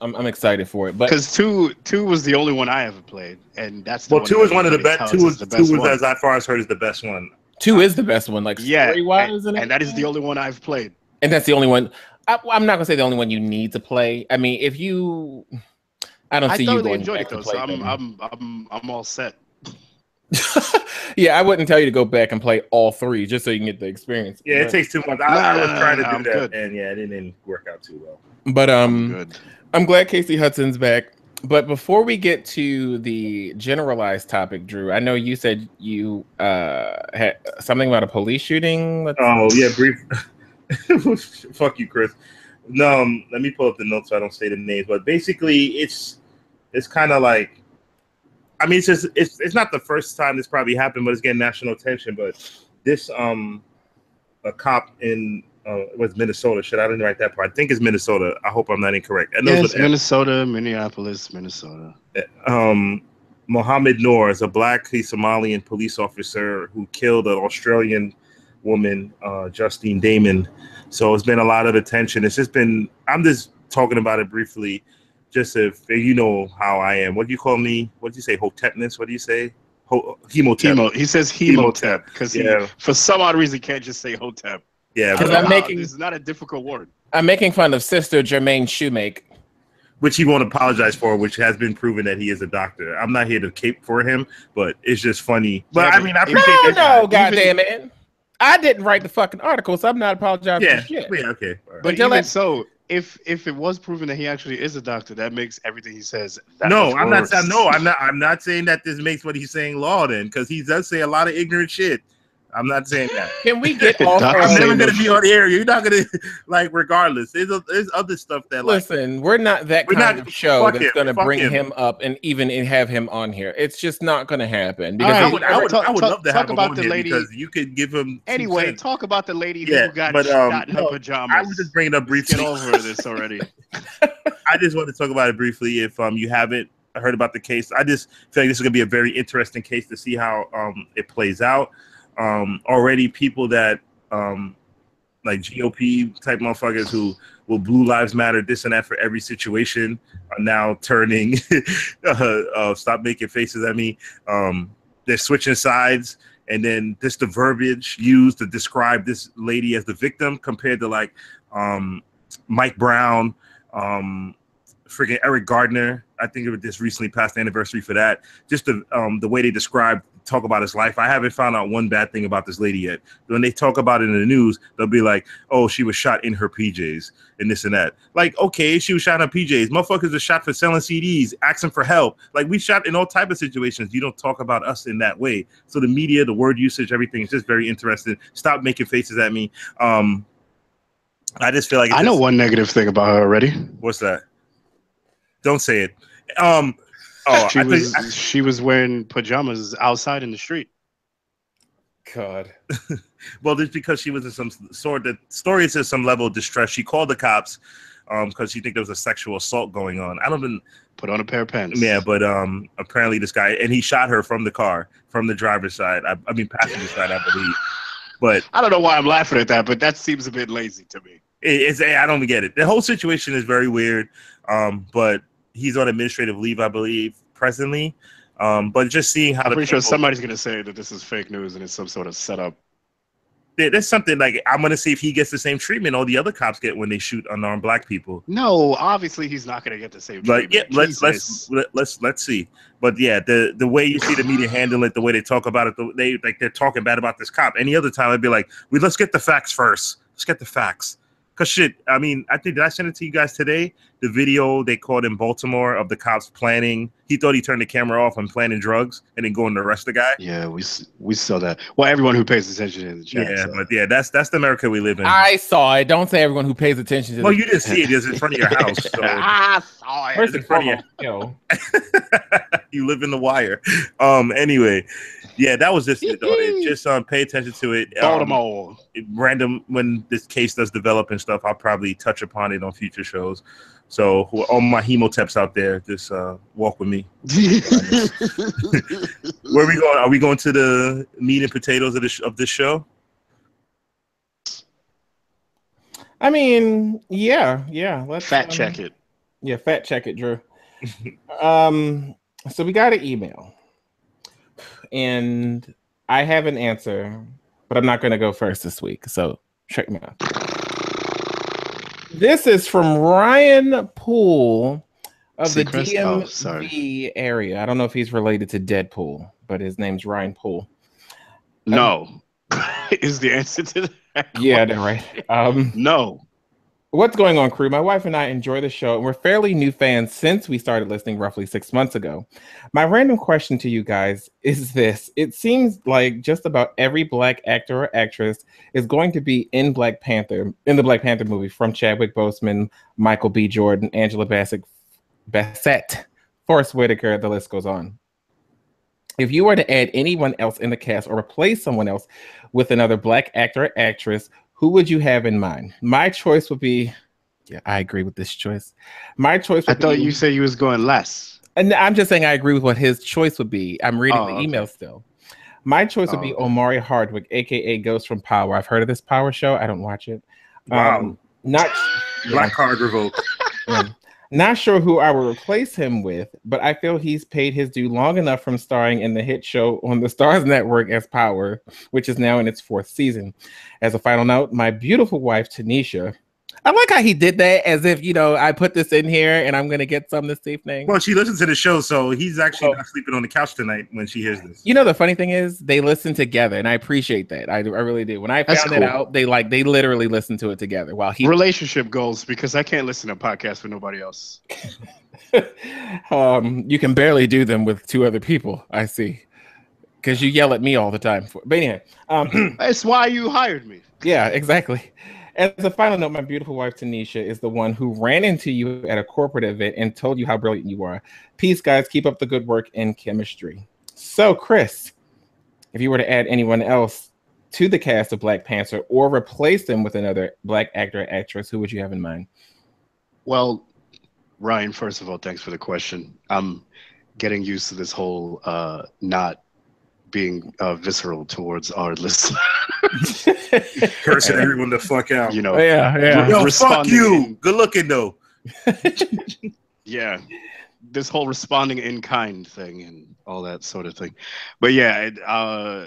I'm excited for it. But because two was the only one I ever played, and that's the two is one of the best. Two was as far as heard is the best one. 2 is the best one, like story-wise, and that is the only one I've played. And that's the only one. I'm not gonna say the only one you need to play. I mean, if you, I don't see you going back to play. I'm all set. Yeah, I wouldn't tell you to go back and play all 3 just so you can get the experience. Yeah, it takes too much. I was trying to do that, good. And it didn't work out too well. But I'm glad Casey Hudson's back. But before we get to the generalized topic, Drew, I know you said you had something about a police shooting. Brief. Fuck you, Chris. No, let me pull up the notes so I don't say the names. But basically, it's kind of like, I mean, it's not the first time this probably happened, but it's getting national attention. But this a cop in was Minnesota. Shit, I didn't write that part. I think it's Minnesota. I hope I'm not incorrect. It's Minnesota, Minneapolis, Minnesota. Mohammed Noor is a black Somalian police officer who killed an Australian woman, Justine Damon. So it's been a lot of attention. It's just been, I'm just talking about it briefly, just if you know how I am. What do you call me? What do you say? Hotepness? What do you say? Hemotep. He says Hemotep because for some odd reason, can't just say Hotep. Yeah, because this is not a difficult word. I'm making fun of Sister Jermaine Shoemake, which he won't apologize for, which has been proven that he is a doctor. I'm not here to cape for him, but it's just funny. But I mean, I appreciate no, goddamn it. I didn't write the fucking article, so I'm not apologizing for shit. Yeah, okay. Right. But even so, if it was proven that he actually is a doctor, that makes everything he says that much worse. I'm not saying that this makes what he's saying law then, because he does say a lot of ignorant shit. I'm not saying that. Can we get off? I'm never going to be on the air. You're not going to, like, regardless. There's other stuff that, like, listen, we're not that kind of show that's going to bring him up and even have him on here. It's just not going to happen. Because I would love to have him on here because you could give him. Anyway, talk about the lady who got shot in her pajamas. I was just bringing it up briefly. Get over this already. I just want to talk about it briefly. If you haven't heard about the case, I just feel like this is going to be a very interesting case to see how it plays out. Already people that like GOP type motherfuckers who will Blue Lives Matter, this and that for every situation are now turning stop making faces at me. They're switching sides, and then the verbiage used to describe this lady as the victim compared to like Mike Brown, freaking Eric Gardner. I think it was just recently passed the anniversary for that. Just the way they talk about his life. I haven't found out one bad thing about this lady yet. When they talk about it in the news, they'll be like, oh, she was shot in her PJs and this and that. Like, okay, she was shot in her PJs. Motherfuckers are shot for selling CDs, asking for help. Like, we shot in all type of situations. You don't talk about us in that way. So the media, the word usage, everything is just very interesting. Stop making faces at me. I just feel like I know one negative thing about her already. What's that? Don't say it. She was wearing pajamas outside in the street. God. Well, just because she was in some sort of story is some level of distress. She called the cops because she think there was a sexual assault going on. I don't even put on a pair of pants. Yeah, but apparently this guy, and he shot her from the car, from the driver's side. I mean passenger side, I believe. But I don't know why I'm laughing at that, but that seems a bit lazy to me. I don't get it. The whole situation is very weird. But he's on administrative leave, I believe, presently. But just seeing how I'm pretty sure somebody's gonna say that this is fake news and it's some sort of setup. There's something like I'm gonna see if he gets the same treatment all the other cops get when they shoot unarmed black people. No, obviously he's not gonna get the same treatment. Yeah, let's see. But yeah, the way you see the media handle it, the way they talk about it, they're talking bad about this cop. Any other time, I'd be like, let's get the facts first. Let's get the facts. Cause shit, I mean, did I send it to you guys today? The video they caught in Baltimore of the cops planning. He thought he turned the camera off and planning drugs and then going to arrest the guy. Yeah, we saw that. Well, everyone who pays attention in the chat. Yeah, but yeah, that's the America we live in. I saw it. Don't say everyone who pays attention to. Well, you didn't see it. It's in front of your house. So. I saw it. First and foremost, you live in the wire. Anyway, yeah, that was just it. Just pay attention to it. Baltimore. Random when this case does develop and stuff, I'll probably touch upon it on future shows. So all my hemoteps out there, just walk with me. Where are we going? Are we going to the meat and potatoes of this show? I mean, yeah. Let's fact check it. Yeah, fact check it, Drew. So we got an email, and I have an answer, but I'm not going to go first this week. So check me out. This is from Ryan Poole of the DMV area. I don't know if he's related to Deadpool, but his name's Ryan Poole. No, is the answer to that? Yeah, they're right. No. What's going on, crew? My wife and I enjoy the show, and we're fairly new fans since we started listening roughly 6 months ago. My random question to you guys is this. It seems like just about every black actor or actress is going to be in the Black Panther movie, from Chadwick Boseman, Michael B. Jordan, Angela Bassett, Forrest Whitaker, the list goes on. If you were to add anyone else in the cast or replace someone else with another black actor or actress, who would you have in mind? My choice would be, yeah, I agree with this choice. My choice would I thought you said you was going less. And I'm just saying I agree with what his choice would be. I'm reading the email still. My choice would be Omari Hardwick, a.k.a. Ghost from Power. I've heard of this Power show. I don't watch it. Wow. Not Black card revoked. Not sure who I would replace him with, but I feel he's paid his due long enough from starring in the hit show on the Starz Network as Power, which is now in its 4th season. As a final note, my beautiful wife, Tanisha, I like how he did that as if, I put this in here and I'm going to get some this evening. Well, she listens to the show, so he's actually not sleeping on the couch tonight when she hears this. The funny thing is they listen together, and I appreciate that. I really do. When I found it out, they literally listened to it together while he... Relationship goals, because I can't listen to podcasts with nobody else. You can barely do them with 2 other people, I see. Because you yell at me all the time. But anyway. That's why you hired me. Yeah, exactly. As a final note, my beautiful wife, Tanisha, is the one who ran into you at a corporate event and told you how brilliant you are. Peace, guys. Keep up the good work and chemistry. So, Chris, if you were to add anyone else to the cast of Black Panther or replace them with another black actor or actress, who would you have in mind? Well, Ryan, first of all, thanks for the question. I'm getting used to this whole not being visceral towards our listeners. Cursing everyone the fuck out. Yeah. Yo, fuck you. Good looking though. Yeah. This whole responding in kind thing and all that sort of thing. But yeah,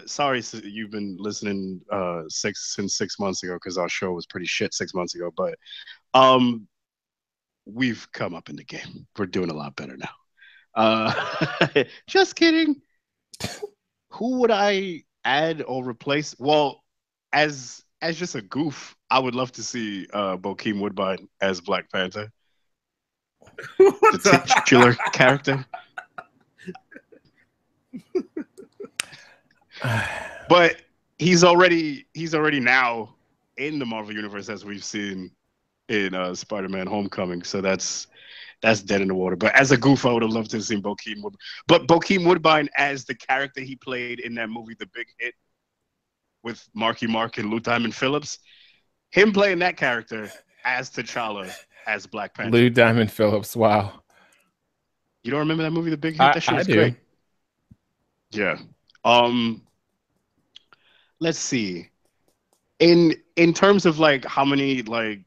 sorry you've been listening since 6 months ago, because our show was pretty shit 6 months ago. But we've come up in the game. We're doing a lot better now. Just kidding. Who would I add or replace? Well, as just a goof, I would love to see Bokeem Woodbine as Black Panther. The titular character. But he's already now in the Marvel Universe, as we've seen in Spider-Man Homecoming. So that's dead in the water. But as a goof, I would have loved to have seen Bokeem Woodbine. But Bokeem Woodbine as the character he played in that movie, The Big Hit, with Marky Mark and Lou Diamond Phillips, him playing that character as T'Challa as Black Panther. Lou Diamond Phillips, wow. You don't remember that movie, The Big Hit? That shit was great. Yeah. Let's see. In terms of like how many like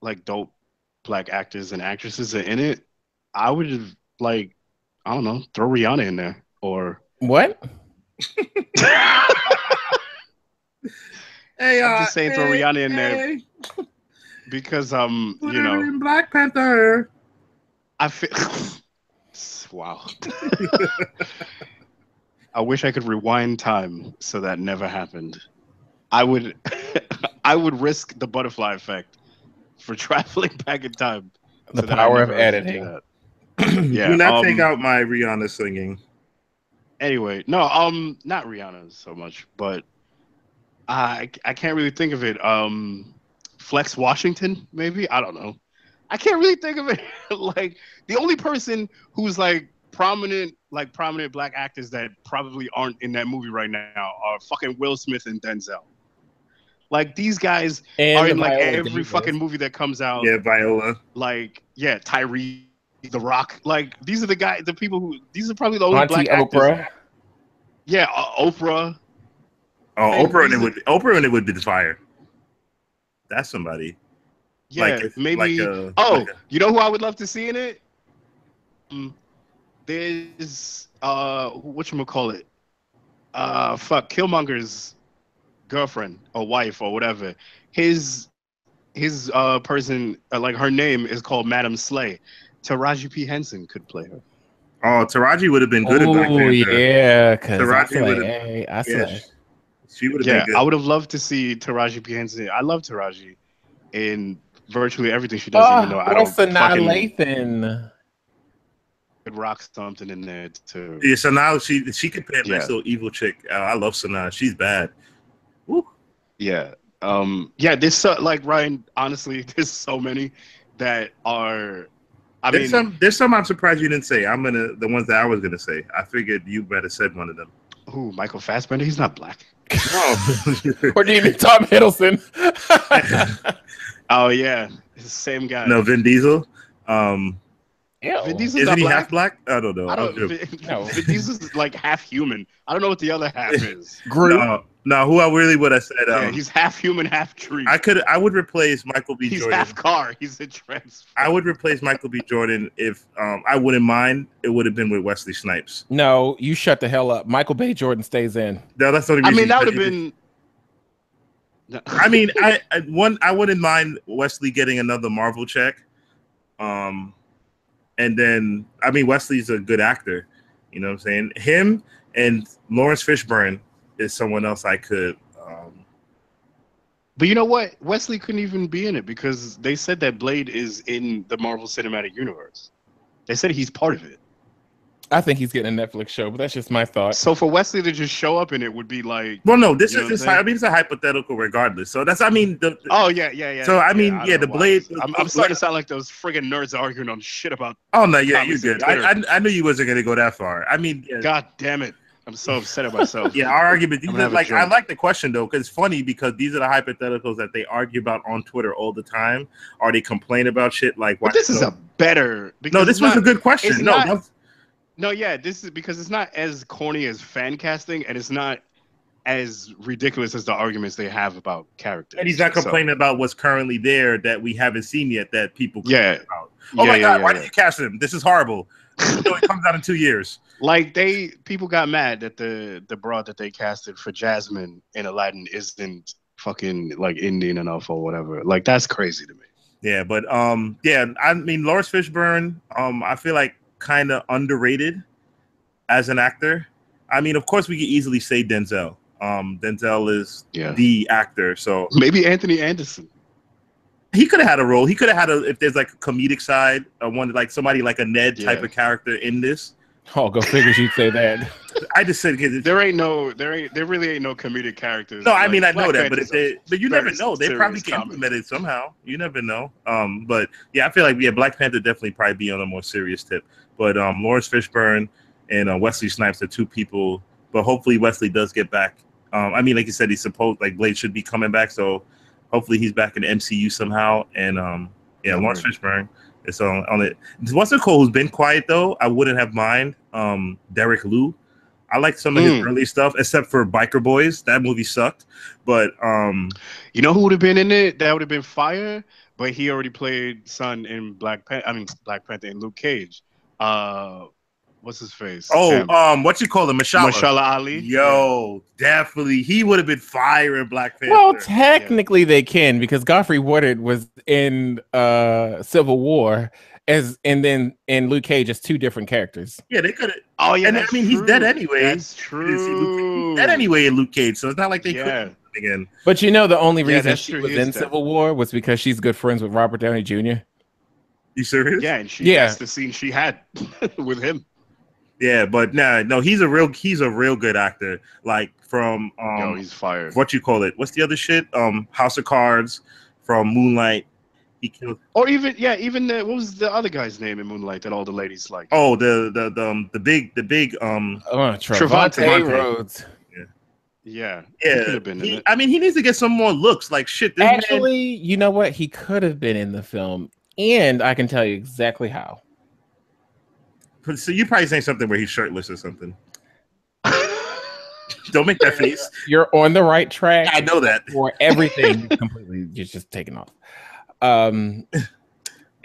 like dope black actors and actresses are in it, I would like, I don't know, throw Rihanna in there or What? Hey, I'm just saying throw Rihanna in there because put you her know, in Black Panther. I feel wow. I wish I could rewind time so that never happened. I would I would risk the butterfly effect for traveling back in time. The so that I power of never have to do editing. that. Yeah. Do not take out my Rihanna singing. Anyway, no, not Rihanna so much, but I can't really think of it. Flex Washington, maybe? I don't know. I can't really think of it. Like the only person who's like prominent black actors that probably aren't in that movie right now are fucking Will Smith and Denzel. Like these guys And are in like Viola every Davis. fucking movie that comes out. Yeah, Viola. Like, yeah, Tyrese, The Rock. Like these are the people who these are probably the only Auntie black actors. Oprah. Yeah, Oprah. Oh, And Oprah and it would be fire. That's somebody. Yeah, Like maybe. You know who I would love to see in it? There's whatchamacallit? Killmonger's girlfriend or wife or whatever. His person, like her name is called Madam Slay. Taraji P. Henson could play her. Oh, Taraji would have been good in Black Oh Panther. yeah, because Taraji would have. hey, I Yeah, slay. she would have Yeah, been good. I would have loved to see Taraji P. Henson. I love Taraji in virtually everything she does, even though I don't Sanaa fucking Lathan. could rock something in there too. Yeah, so now she could play a Yeah. nice little evil chick. I love Sanaa. She's bad. Woo. Yeah. Yeah, there's so, like Ryan, honestly, there's so many that are There's some I'm surprised you didn't say. The ones that I was gonna say. I figured you better said one of them. who, Michael Fassbender? He's not black. Or do you mean Tom Hiddleston? Oh yeah. It's the same guy. No, Vin Diesel. Vin Diesel's Isn't not he black. half black? I don't know. I don't No. Vin Diesel's like half human. I don't know what the other half is. Groot. No, who I really would have said. Yeah, he's half human, half tree. I would replace Michael B. He's Jordan. half car. He's a transfer. I would replace Michael B. Jordan if I wouldn't mind. It would have been with Wesley Snipes. No, you shut the hell up. Michael Bay Jordan stays in. No, that's the only I reason. mean, that would have been. I mean, I wouldn't mind Wesley getting another Marvel check. And then I mean, Wesley's a good actor. You know what I'm saying? Him and Lawrence Fishburne is someone else I could. But you know what? Wesley couldn't even be in it because they said that Blade is in the Marvel Cinematic Universe. They said he's part of it. I think he's getting a Netflix show, but that's just my thought. So for Wesley to just show up in it would be like. Well, no, this You know is what I'm I mean, it's a hypothetical regardless. So that's I mean. Oh yeah. So I mean, I yeah, don't the know why. Blade. I'm starting to sound like those friggin' nerds arguing on shit about. Oh no, yeah, you comments on good. Twitter. I knew you wasn't gonna go that far. I mean, yeah. God damn it! I'm so upset at myself. Yeah, our argument. I'm gonna have a Like, I drink. like the question though, because it's funny because these are the hypotheticals that they argue about on Twitter all the time, or they complain about shit like. Why But this is a better. Because no. This it's was not- a good question. it's No, not- that's- No, yeah, this is because it's not as corny as fan casting, and it's not as ridiculous as the arguments they have about characters. and he's not So, complaining about what's currently there that we haven't seen yet that people. Yeah. complain about. Oh Yeah, my god, yeah, why yeah. did you cast him? This is horrible. You know, it comes out in 2 years. Like people got mad that the broad that they casted for Jasmine in Aladdin isn't fucking like Indian enough or whatever. Like that's crazy to me. Yeah, but yeah, I mean Lawrence Fishburne, I feel like kind of underrated as an actor. I mean, of course, we could easily say Denzel. Denzel is Yeah. the actor, so Maybe Anthony Anderson. he could have had a role. He could have had if there's like a comedic side, one like somebody like a Ned type Yeah. of character in this. Oh, go figures you'd say that. I just said because There really ain't no comedic characters. no, I Like, mean I Black know that, but Panther's but you never very know. They probably serious can comedy. implement it somehow. You never know. But yeah, I feel like Black Panther definitely probably be on a more serious tip. But Lawrence Fishburne and Wesley Snipes are two people. But hopefully Wesley does get back. I mean, like you said, he's supposed like Blade should be coming back, so hopefully he's back in the MCU somehow. And yeah, Lawrence Fishburne is on it. What's it called? Who's been quiet though? I wouldn't have mind. Derek Liu. I like some of his early stuff, except for Biker Boys. That movie sucked. But You know who would have been in it? That would have been fire. but he already played Son in Black Panther and Luke Cage. What's his face? Oh, Damn. what you call him? Mashallah Ali. Yo, definitely. He would have been fire in Black Panther. Well, technically they can, because Godfrey Woodard was in Civil War and then in Luke Cage as two different characters. Yeah, they could have. Oh yeah, and I mean he's dead anyway. That's true. He's dead anyway in Luke Cage, so it's not like they could again. But you know, the only reason that's she true. was He is in dead. Civil War was because she's good friends with Robert Downey Jr. You serious? Yeah, and Yeah. that's the scene she had with him. Yeah, but no, he's a real good actor. Like from Yo, he's fired. what you call it? What's the other shit? House of Cards, from Moonlight. He killed. Or even what was the other guy's name in Moonlight that all the ladies like? Oh, the big Trevante Rhodes. Yeah, he yeah. could have been in it. I mean, he needs to get some more looks. Like shit. This Actually, you know what? He could have been in the film, and I can tell you exactly how. man, so you probably saying something where he's shirtless or something. Don't make that face. You're on the right track. I know that. For everything, completely just taken off. And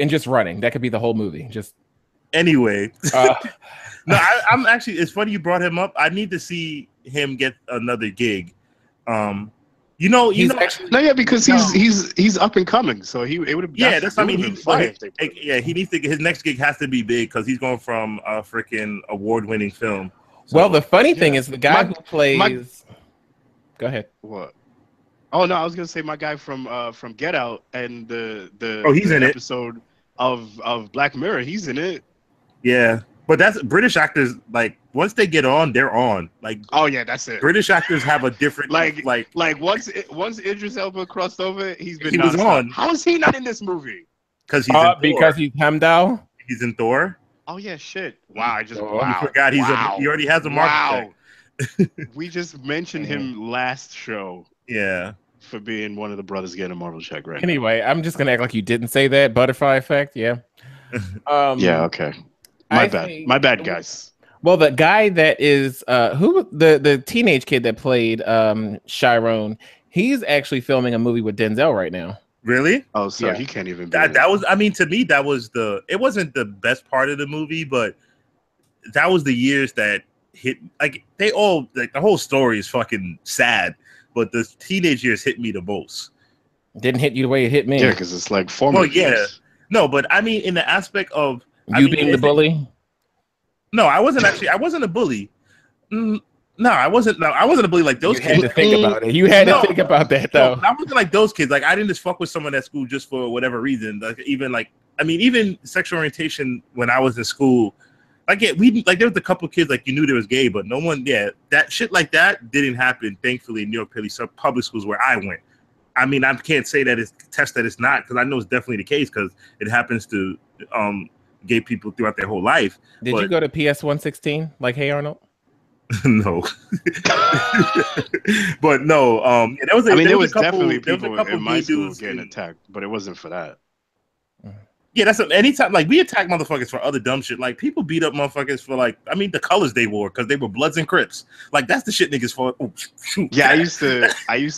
just running. That could be the whole movie. Just Anyway. uh, No, I'm actually. It's funny you brought him up. I need to see him get another gig. he's actually No, yeah, because he's up and coming, so it would have. Yeah, that's. I mean, he needs to. His next gig has to be big because he's going from a freaking award-winning film. So, well, the funny thing is the guy who plays. Go ahead. What? Oh no, I was gonna say my guy from Get Out and the he's in it. episode of Black Mirror. He's in it. Yeah, but that's British actors. Like once they get on, they're on. Like Oh yeah, that's it. British actors have a different Like once Idris Elba crossed over, he was was on. How is he not in this movie? because he's in Thor. Because he's Hemdall. He's in Thor. Oh yeah, shit. Wow, I just You forgot he already has a market check. We just mentioned him last show Yeah. for being one of the brothers getting a Marvel check right Anyway, I'm just gonna act like you didn't say that. Butterfly effect, yeah. Yeah, okay. My bad, guys. Well, the guy that is the teenage kid that played Chiron, he's actually filming a movie with Denzel right now. Really? Oh, so Yeah. he can't even be That was. I mean, to me, that was it wasn't the best part of the movie, but that was the years that hit. Like they all like the whole story is fucking sad, but the teenage years hit me the most. Didn't hit you the way it hit me. Yeah, because it's like formative. Well, yeah. years. No, but I mean, in the aspect of being the bully. No, I wasn't actually. I wasn't a bully. No, I wasn't. No, I wasn't a bully like those You kids. had to think about it. You had to think about that, though. No, I wasn't like those kids. Like I didn't just fuck with someone at school just for whatever reason. Like even sexual orientation when I was in school. Like there was a couple kids like you knew there was gay, but no one. Yeah, that shit like that didn't happen. Thankfully, in New York public schools where I went. I mean, I can't say that it's not because I know it's definitely the case because it happens to gay people throughout their whole life. Did you go to PS 116 like Hey Arnold? No, but no. There was definitely people in my school getting attacked, but it wasn't for that. Yeah, that's anytime. Like we attack motherfuckers for other dumb shit. Like people beat up motherfuckers for the colors they wore because they were Bloods and Crips. Like that's the shit niggas for. Oh, shoot. Yeah, I used to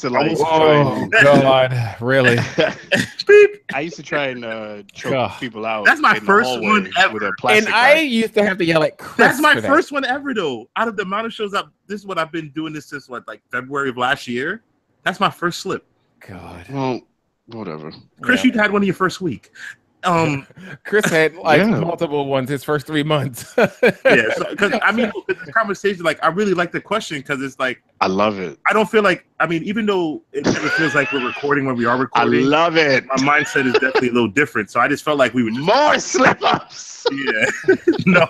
like. Oh God, really? Beep. I used to try and choke people out. That's my first one ever. With a plastic And I bag. used to have to yell at Chris. That's my for that. first one ever though. Out of the amount of shows this is what I've been doing this since February of last year. That's my first slip. God. Well, whatever. Chris, you had one in your first week. Chris had multiple ones his first 3 months. Yeah, because this conversation, I really like the question because it's like I love it. I don't feel like even though it never feels like we're recording when we are recording. I love it. My mindset is definitely a little different, so I just felt like we would just more slip ups. Yeah, no,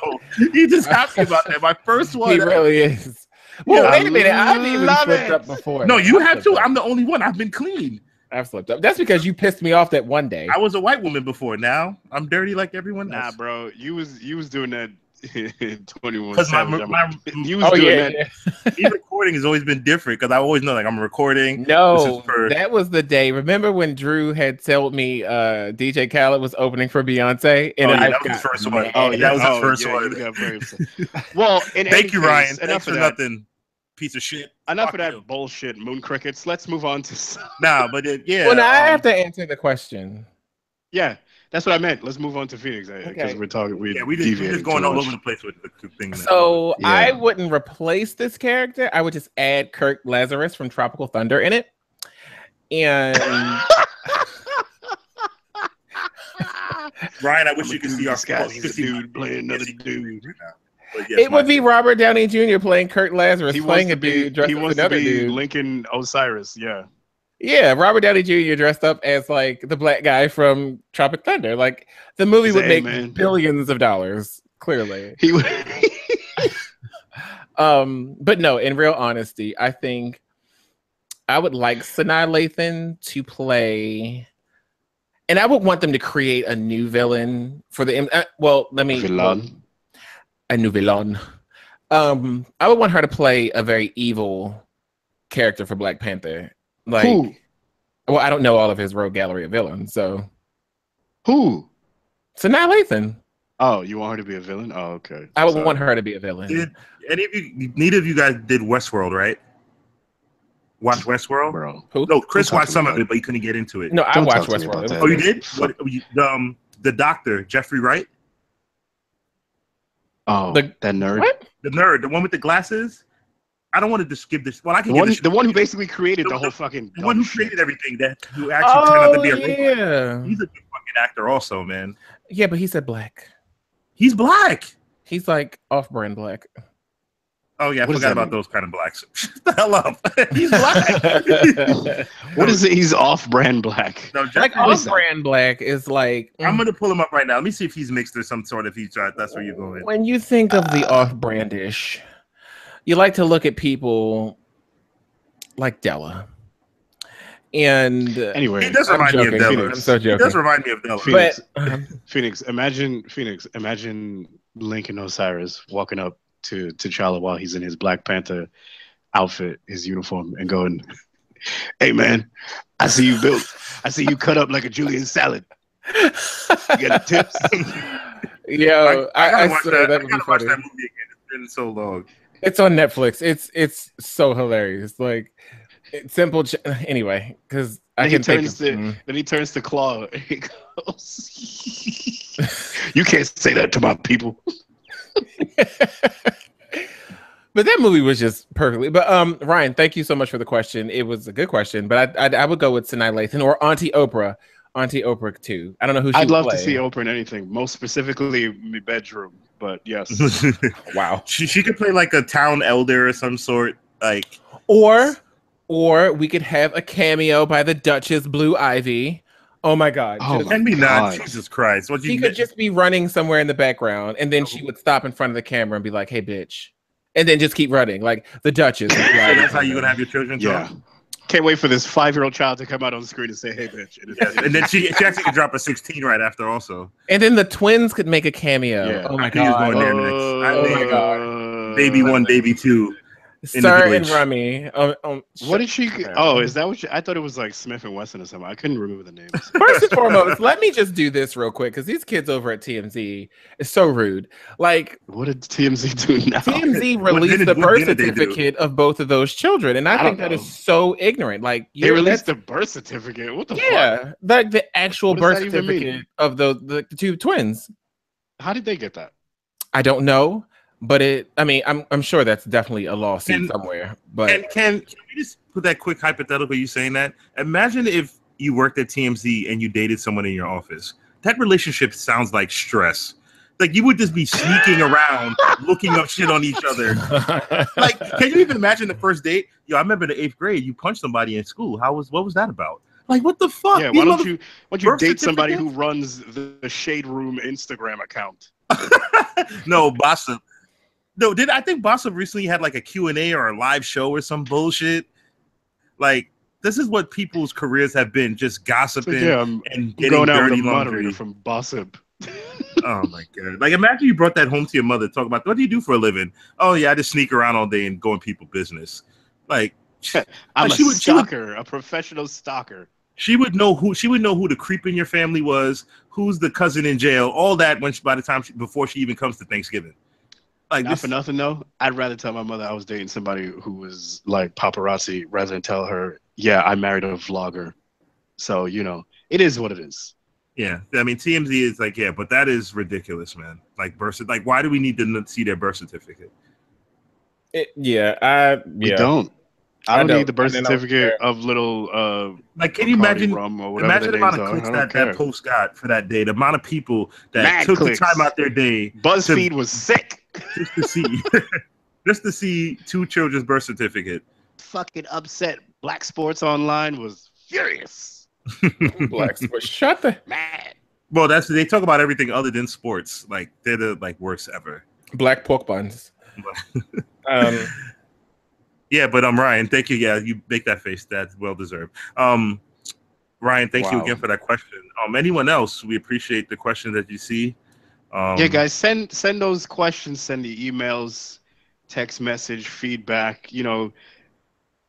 he just happy about that. My first one, He really is. Well, wait a minute, I've even slipped up before. No, you have to. I'm the only one. I've been clean. I've slipped up. That's because you pissed me off that one day. I was a white woman before. Now I'm dirty like everyone else. Nah, bro, you was doing that in 21. Because you was doing that. Yeah. Me recording has always been different because I always know I'm recording. No, that was the day. Remember when Drew had told me DJ Khaled was opening for Beyonce? And that was his first one. Oh, that was his first one. Well, thank you, Ryan. Thanks for nothing. Piece of shit. Enough of that bullshit, Moon Crickets. Let's move on to. Nah, but yeah. Well, now I have to answer the question. Yeah, that's what I meant. Let's move on to Phoenix because Okay. we're talking. We just going all over the place with the thing. So Yeah. I wouldn't replace this character. I would just add Kirk Lazarus from Tropical Thunder in it. And Ryan, I wish you could see our dude playing another dude. It would be Robert Downey Jr. playing Kirk Lazarus, playing a dude dressed he as wants another to be dude. Lincoln Osiris. Yeah. Yeah, Robert Downey Jr. dressed up as like the black guy from Tropic Thunder. Like the movie would make billions of dollars. Clearly, he would. But no, in real honesty, I think I would like Sanaa Lathan to play, and I would want them to create a new villain for the. A new villain. I would want her to play a very evil character for Black Panther. Like, who? Well, I don't know all of his rogue gallery of villains, so who? Sanaa Lathan. Oh, you want her to be a villain? Oh, okay. I would want her to be a villain. Did any of you? Neither of you guys did Westworld, right? Watch Westworld, bro. Who? No, Chris watched some of it, but he couldn't get into it. No, I watched Westworld. Oh, you did? What, the doctor, Jeffrey Wright. Oh, that nerd. What? The nerd, the one with the glasses. I don't want to just give this. Well, I can the one who basically created the whole fucking. The one who created everything. Who actually turned out to be a yeah. He's a good fucking actor, also, man. Yeah, but he said black. He's black. He's like off-brand black. Oh yeah, I forgot about those kind of blacks. Shut the hell up. He's black. What is it? He's off-brand black. No, like off-brand black is like. I'm gonna pull him up right now. Let me see if he's mixed or some sort of feature. That's where you're going. When you think of the off-brandish, you like to look at people like Della. And anyway, it does remind me of Della. I'm so joking. It does remind me of Della. Phoenix, imagine Lincoln Osiris walking up to T'Challa while he's in his Black Panther outfit, his uniform, and going, "Hey man, I see you cut up like a Julian salad. You got the tips." Yo, I swear that would be watch funny. that movie again. It's been so long. It's on Netflix. It's so hilarious. Like it's simple. Anyway, because I can then he turns to Claw. And he goes, "You can't say that to my people." But that movie was just perfectly. But Ryan, thank you so much for the question. It was a good question, but I would go with Sanaa Lathan or Auntie Oprah. Auntie Oprah too. I don't know who. I'd love to see Oprah in anything. Most specifically, my bedroom. But yes. Wow. She could play like a town elder or some sort, like. Or we could have a cameo by the Duchess Blue Ivy. Oh my God! Can be not. Jesus Christ! She could just be running somewhere in the background, and then she would stop in front of the camera and be like, "Hey, bitch," and then just keep running like the Duchess. So that's how you're gonna have your children talk? Yeah. Can't wait for this 5-year-old child to come out on screen and say, "Hey, bitch!" And then she actually could drop a 16 right after, also. And then the twins could make a cameo. Yeah. Oh my God! Going there next. Oh my God! Baby 1, baby 2. Sir and Rummy. What did she? Oh, is that what she? I thought it was like Smith and Wesson or something. I couldn't remember the names. First and foremost, let me just do this real quick because these kids over at TMZ is so rude. Like, what did TMZ do now? TMZ released the birth certificate of both of those children, and I think that is so ignorant. Like, they released the birth certificate. What the fuck? Yeah, like the actual birth certificate of the two twins. How did they get that? I don't know. But I'm sure that's definitely a lawsuit somewhere. But can we just put that quick hypothetical? You saying that? Imagine if you worked at TMZ and you dated someone in your office. That relationship sounds like stress. Like you would just be sneaking around, looking up shit on each other. Like, can you even imagine the first date? Yo, I remember the 8th grade. You punched somebody in school. What was that about? Like, what the fuck? Yeah, why don't you date somebody who runs the Shade Room Instagram account? No, Bossa. No, I think Bossa recently had like a Q&A or a live show or some bullshit? Like, this is what people's careers have been, just gossiping and getting going out dirty with a laundry. moderator from Bossip. Oh my God. Like, imagine you brought that home to your mother, talk about, what do you do for a living? Oh yeah, I just sneak around all day and go in people's business. Like, I'm a stalker, a professional stalker. She would know who the creep in your family was, who's the cousin in jail, all that before she even comes to Thanksgiving. Like, not for nothing though, I'd rather tell my mother I was dating somebody who was like paparazzi rather than tell her, yeah, I married a vlogger. So, it is what it is. Yeah, I mean TMZ is like, yeah, but that is ridiculous, man. Like like, why do we need to see their birth certificate? We don't. I don't need the birth I don't certificate care. of little Like, can you Bacardi imagine? rum or whatever Imagine the the amount names of are. clicks I that don't care. that post got for that day. The amount of people that Mad took clicks. the time out their day BuzzFeed was sick. just to see, just to see two children's birth certificate. Fucking upset. Black Sports Online was furious. Black sports. Shut the Mad. Well, they talk about everything other than sports. Like, they're the worst ever. black pork buns. Yeah, but Ryan, thank you. Yeah, you make that face. That's well deserved. Ryan, thank you again for that question. Anyone else? We appreciate the question that you see. Yeah, guys, send those questions. Send the emails, text message, feedback.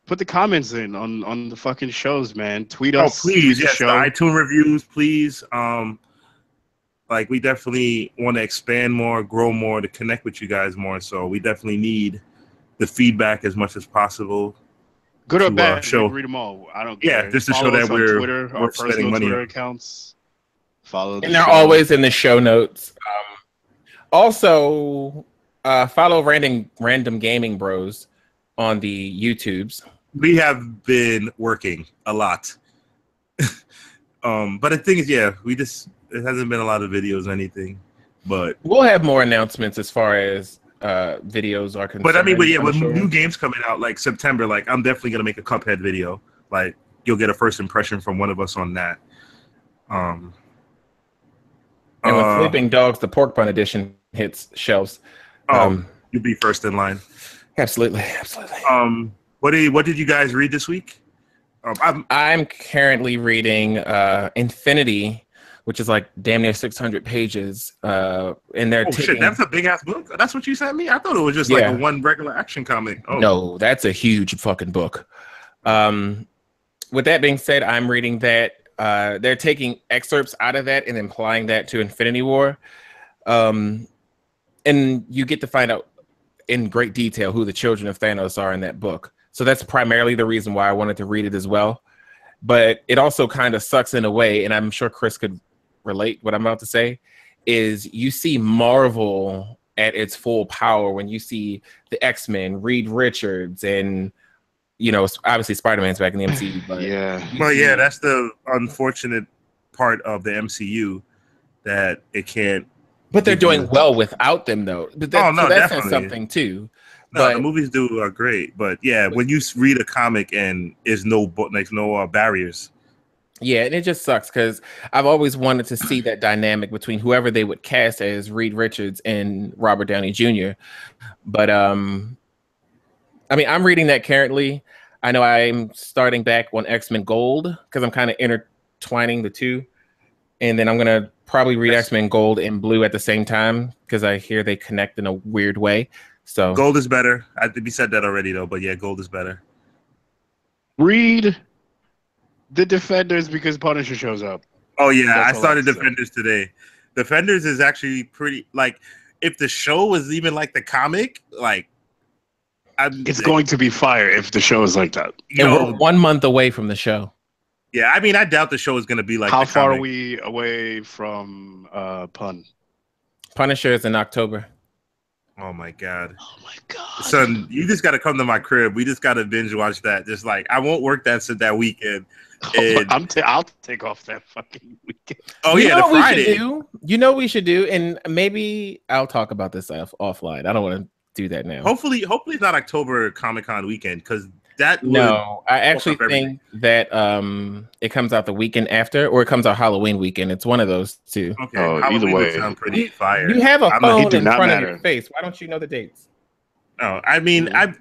Put the comments in on the fucking shows, man. Tweet us. Please, tweet yes, the iTunes reviews, please. Like, we definitely want to expand more, grow more, to connect with you guys more. So we definitely need the feedback as much as possible. Good or bad, we read them all. I don't care. Yeah, just to Follow show that us on we're Twitter, our spending personal money Twitter on. accounts. Follow the And they're show. always in the show notes. Also, follow Random Gaming Bros on the YouTubes. We have been working a lot. But the thing is, yeah, it hasn't been a lot of videos or anything. But we'll have more announcements as far as videos are concerned. But I mean, with sure. new games coming out like September, like, I'm definitely gonna make a Cuphead video. Like, you'll get a first impression from one of us on that. And when Sleeping Dogs, the Pork Bun edition hits shelves, you'll be first in line. Absolutely. What did you guys read this week? I'm currently reading Infinity, which is like damn near 600 pages. And they're shit, that's a big ass book. That's what you sent me? I thought it was just like a one regular action comic. Oh. No, that's a huge fucking book. With that being said, I'm reading that. They're taking excerpts out of that and applying that to Infinity War. And you get to find out in great detail who the children of Thanos are in that book. So that's primarily the reason why I wanted to read it as well. But it also kind of sucks in a way, and I'm sure Chris could relate what I'm about to say, is you see Marvel at its full power when you see the X-Men, Reed Richards, and obviously Spider-Man's back in the MCU. But yeah, that's the unfortunate part of the MCU, that it can't. But they're doing well without them, though. But that's something too. No, the movies are great, but yeah, when you read a comic and there's no barriers. Yeah, and it just sucks because I've always wanted to see that dynamic between whoever they would cast as Reed Richards and Robert Downey Jr. But I mean, I'm reading that currently. I know I'm starting back on X-Men Gold because I'm kind of intertwining the two, and then I'm gonna probably read X-Men Gold and Blue at the same time because I hear they connect in a weird way. So Gold is better. I think we said that already though, but yeah, Gold is better. Read the Defenders because Punisher shows up. Oh yeah, I started Defenders today. Defenders is actually pretty, like, if the show was even like the comic, like, it's going to be fire if the show is like that. And we're 1 month away from the show. Yeah, I mean, I doubt the show is going to be like. How far are we away from Punisher is in October. Oh my god! Oh my god! Son, you just got to come to my crib. We just got to binge watch that. Just like, I won't work that weekend. I'll take off that fucking weekend. Oh yeah, the Friday. We should do, and maybe I'll talk about this offline. I don't want to do that now. Hopefully it's not October Comic-Con weekend, because that. No, I actually think that it comes out the weekend after, or it comes out Halloween weekend. It's one of those two. Okay, either way, sound pretty fire. You have a phone in front of your face. Why don't you know the dates? No, I mean, I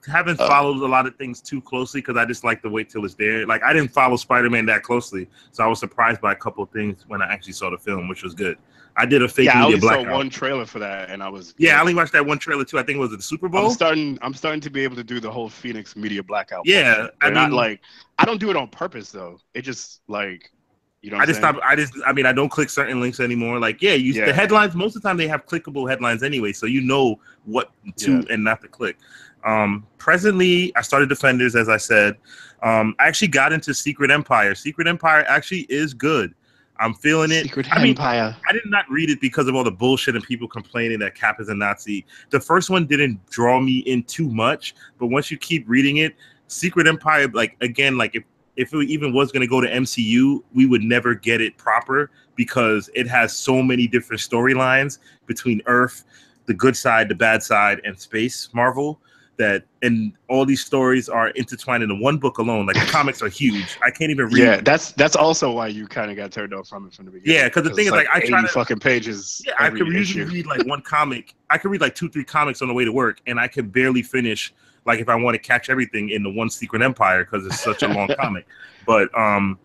haven't followed a lot of things too closely because I just like to wait till it's there. Like, I didn't follow Spider-Man that closely, so I was surprised by a couple of things when I actually saw the film, which was good. I did a fake media blackout. I only saw one trailer for that, and I was. Yeah, I only watched that one trailer too. I think it was at the Super Bowl. I'm starting to be able to do the whole Phoenix media blackout. Yeah, I don't do it on purpose though. It just like, you know. I don't click certain links anymore. Like, the headlines. Most of the time, they have clickable headlines anyway, so you know what to and not to click. Presently, I started Defenders, as I said. I actually got into Secret Empire. Secret Empire actually is good. I'm feeling it. Secret I mean, Empire. I did not read it because of all the bullshit and people complaining that Cap is a Nazi. The first one didn't draw me in too much, but once you keep reading it, Secret Empire, like again, like if it even was going to go to MCU, we would never get it proper because it has so many different storylines between Earth, the good side, the bad side, and space Marvel. That and all these stories are intertwined into one book alone. Like the comics are huge. I can't even read. Yeah, that's also why you kind of got turned off from it from the beginning. Yeah, because the thing is, like, I try to fucking pages. Yeah, I could usually read like one comic. I could read like 2-3 comics on the way to work, and I could barely finish. Like if I want to catch everything in the one Secret Empire because it's such a long comic. But I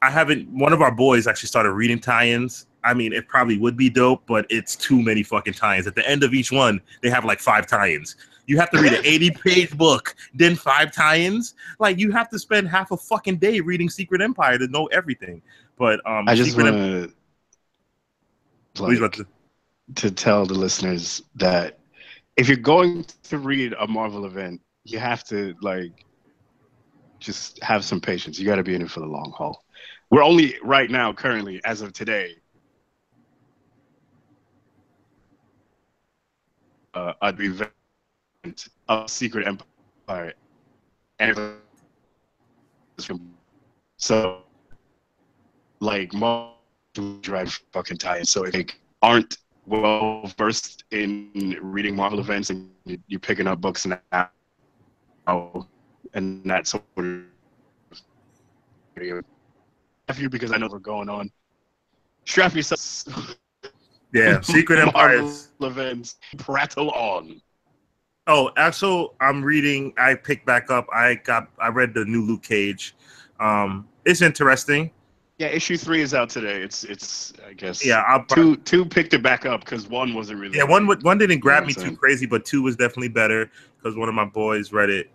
haven't. One of our boys actually started reading tie-ins. I mean, it probably would be dope, but it's too many fucking tie-ins. At the end of each one, they have like 5 tie-ins. You have to read an 80-page book, then 5 tie-ins. Like you have to spend half a fucking day reading Secret Empire to know everything. But I just want to tell the listeners that if you're going to read a Marvel event, you have to like just have some patience. You got to be in it for the long haul. We're only right now, currently, as of today, an event of Secret Empire, and so like most drive fucking tie-ins. So if they aren't well versed in reading Marvel events and you're picking up books now, and that sort of because I know we're going on. Strap yourself. Yeah, Secret Empire events prattle on. Oh, also, I'm reading. I picked back up. I read the new Luke Cage. It's interesting. Yeah, issue 3 is out today. It's I guess. Yeah, two picked it back up because 1 wasn't really. Yeah, one didn't grab me too crazy, but 2 was definitely better because one of my boys read it.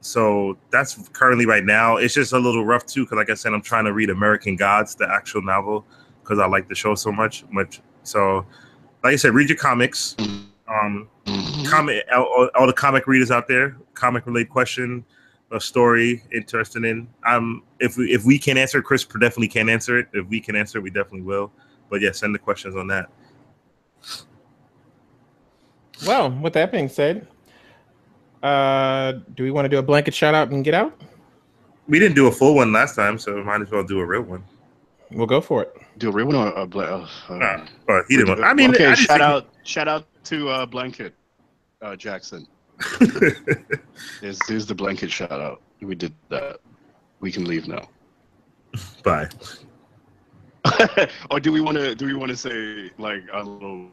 So that's currently right now. It's just a little rough too because, like I said, I'm trying to read American Gods, the actual novel, because I like the show so much. So, like I said, read your comics. Comment all the comic readers out there, comic related question, a story interested in. If we can answer it, Chris definitely can answer it. If we can answer it, we definitely will. But yeah, send the questions on that. Well, with that being said, do we want to do a blanket shout out and get out? We didn't do a full one last time, so might as well do a real one. We'll go for it. Do a real one or but he didn't. I mean, okay. Shout out to Blanket Jackson. There's the blanket shout out. We did that. We can leave now. Bye. Or do we want to say like a little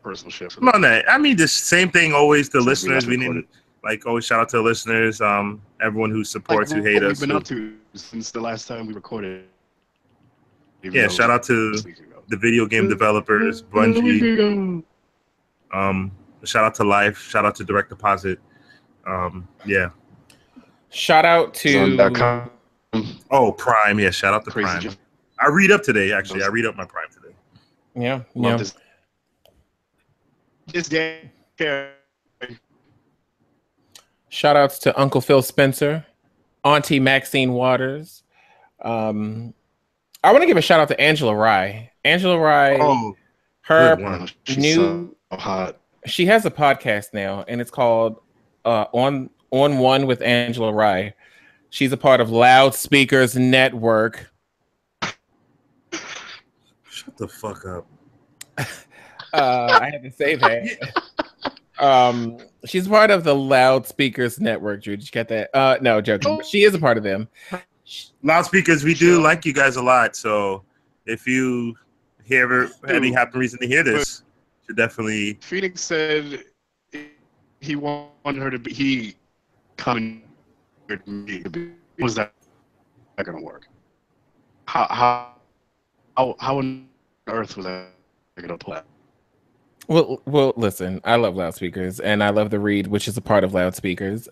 personal shit? No. I mean, the same thing. Always the listeners. We didn't like always shout out to the listeners. Everyone who supports, who hate us. What we've been up to since the last time we recorded. Yeah, shout out to the video game developers, Bungie. Shout out to Life. Shout out to Direct Deposit. Yeah. Shout out to Prime. Yeah, shout out to Prime. I read up today. Actually, I read up my Prime today. Yeah. This day. Shout outs to Uncle Phil Spencer, Auntie Maxine Waters. I want to give a shout out to Angela Rye. Angela Rye, her new so hot. She has a podcast now, and it's called On One with Angela Rye. She's a part of Loudspeakers Network. Shut the fuck up. I had to say that. She's part of the Loudspeakers Network, Drew. Did you get that? No, joking. But she is a part of them. Loudspeakers, we do like you guys a lot. So if you ever any happen reason to hear this, you definitely. Phoenix said he wanted her to be. He commented me to be. Was that not going to work? How on earth was that going to play? Well, listen. I love Loudspeakers, and I love the Read, which is a part of Loudspeakers.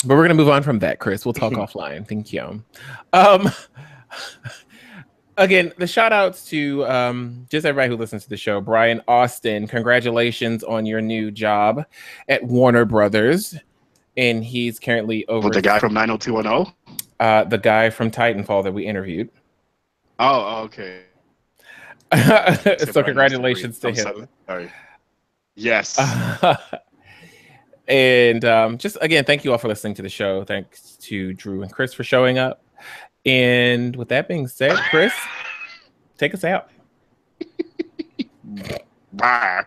But we're gonna move on from that, Chris. We'll talk offline. Thank you. Again, the shout outs to just everybody who listens to the show. Brian Austin, congratulations on your new job at Warner Brothers. And he's currently over with the guy from 90210. the guy from Titanfall that we interviewed. Oh, okay. So congratulations to him. Sorry. Yes. And just again, thank you all for listening to the show. Thanks to Drew and Chris for showing up. And with that being said, Chris, take us out. Bye.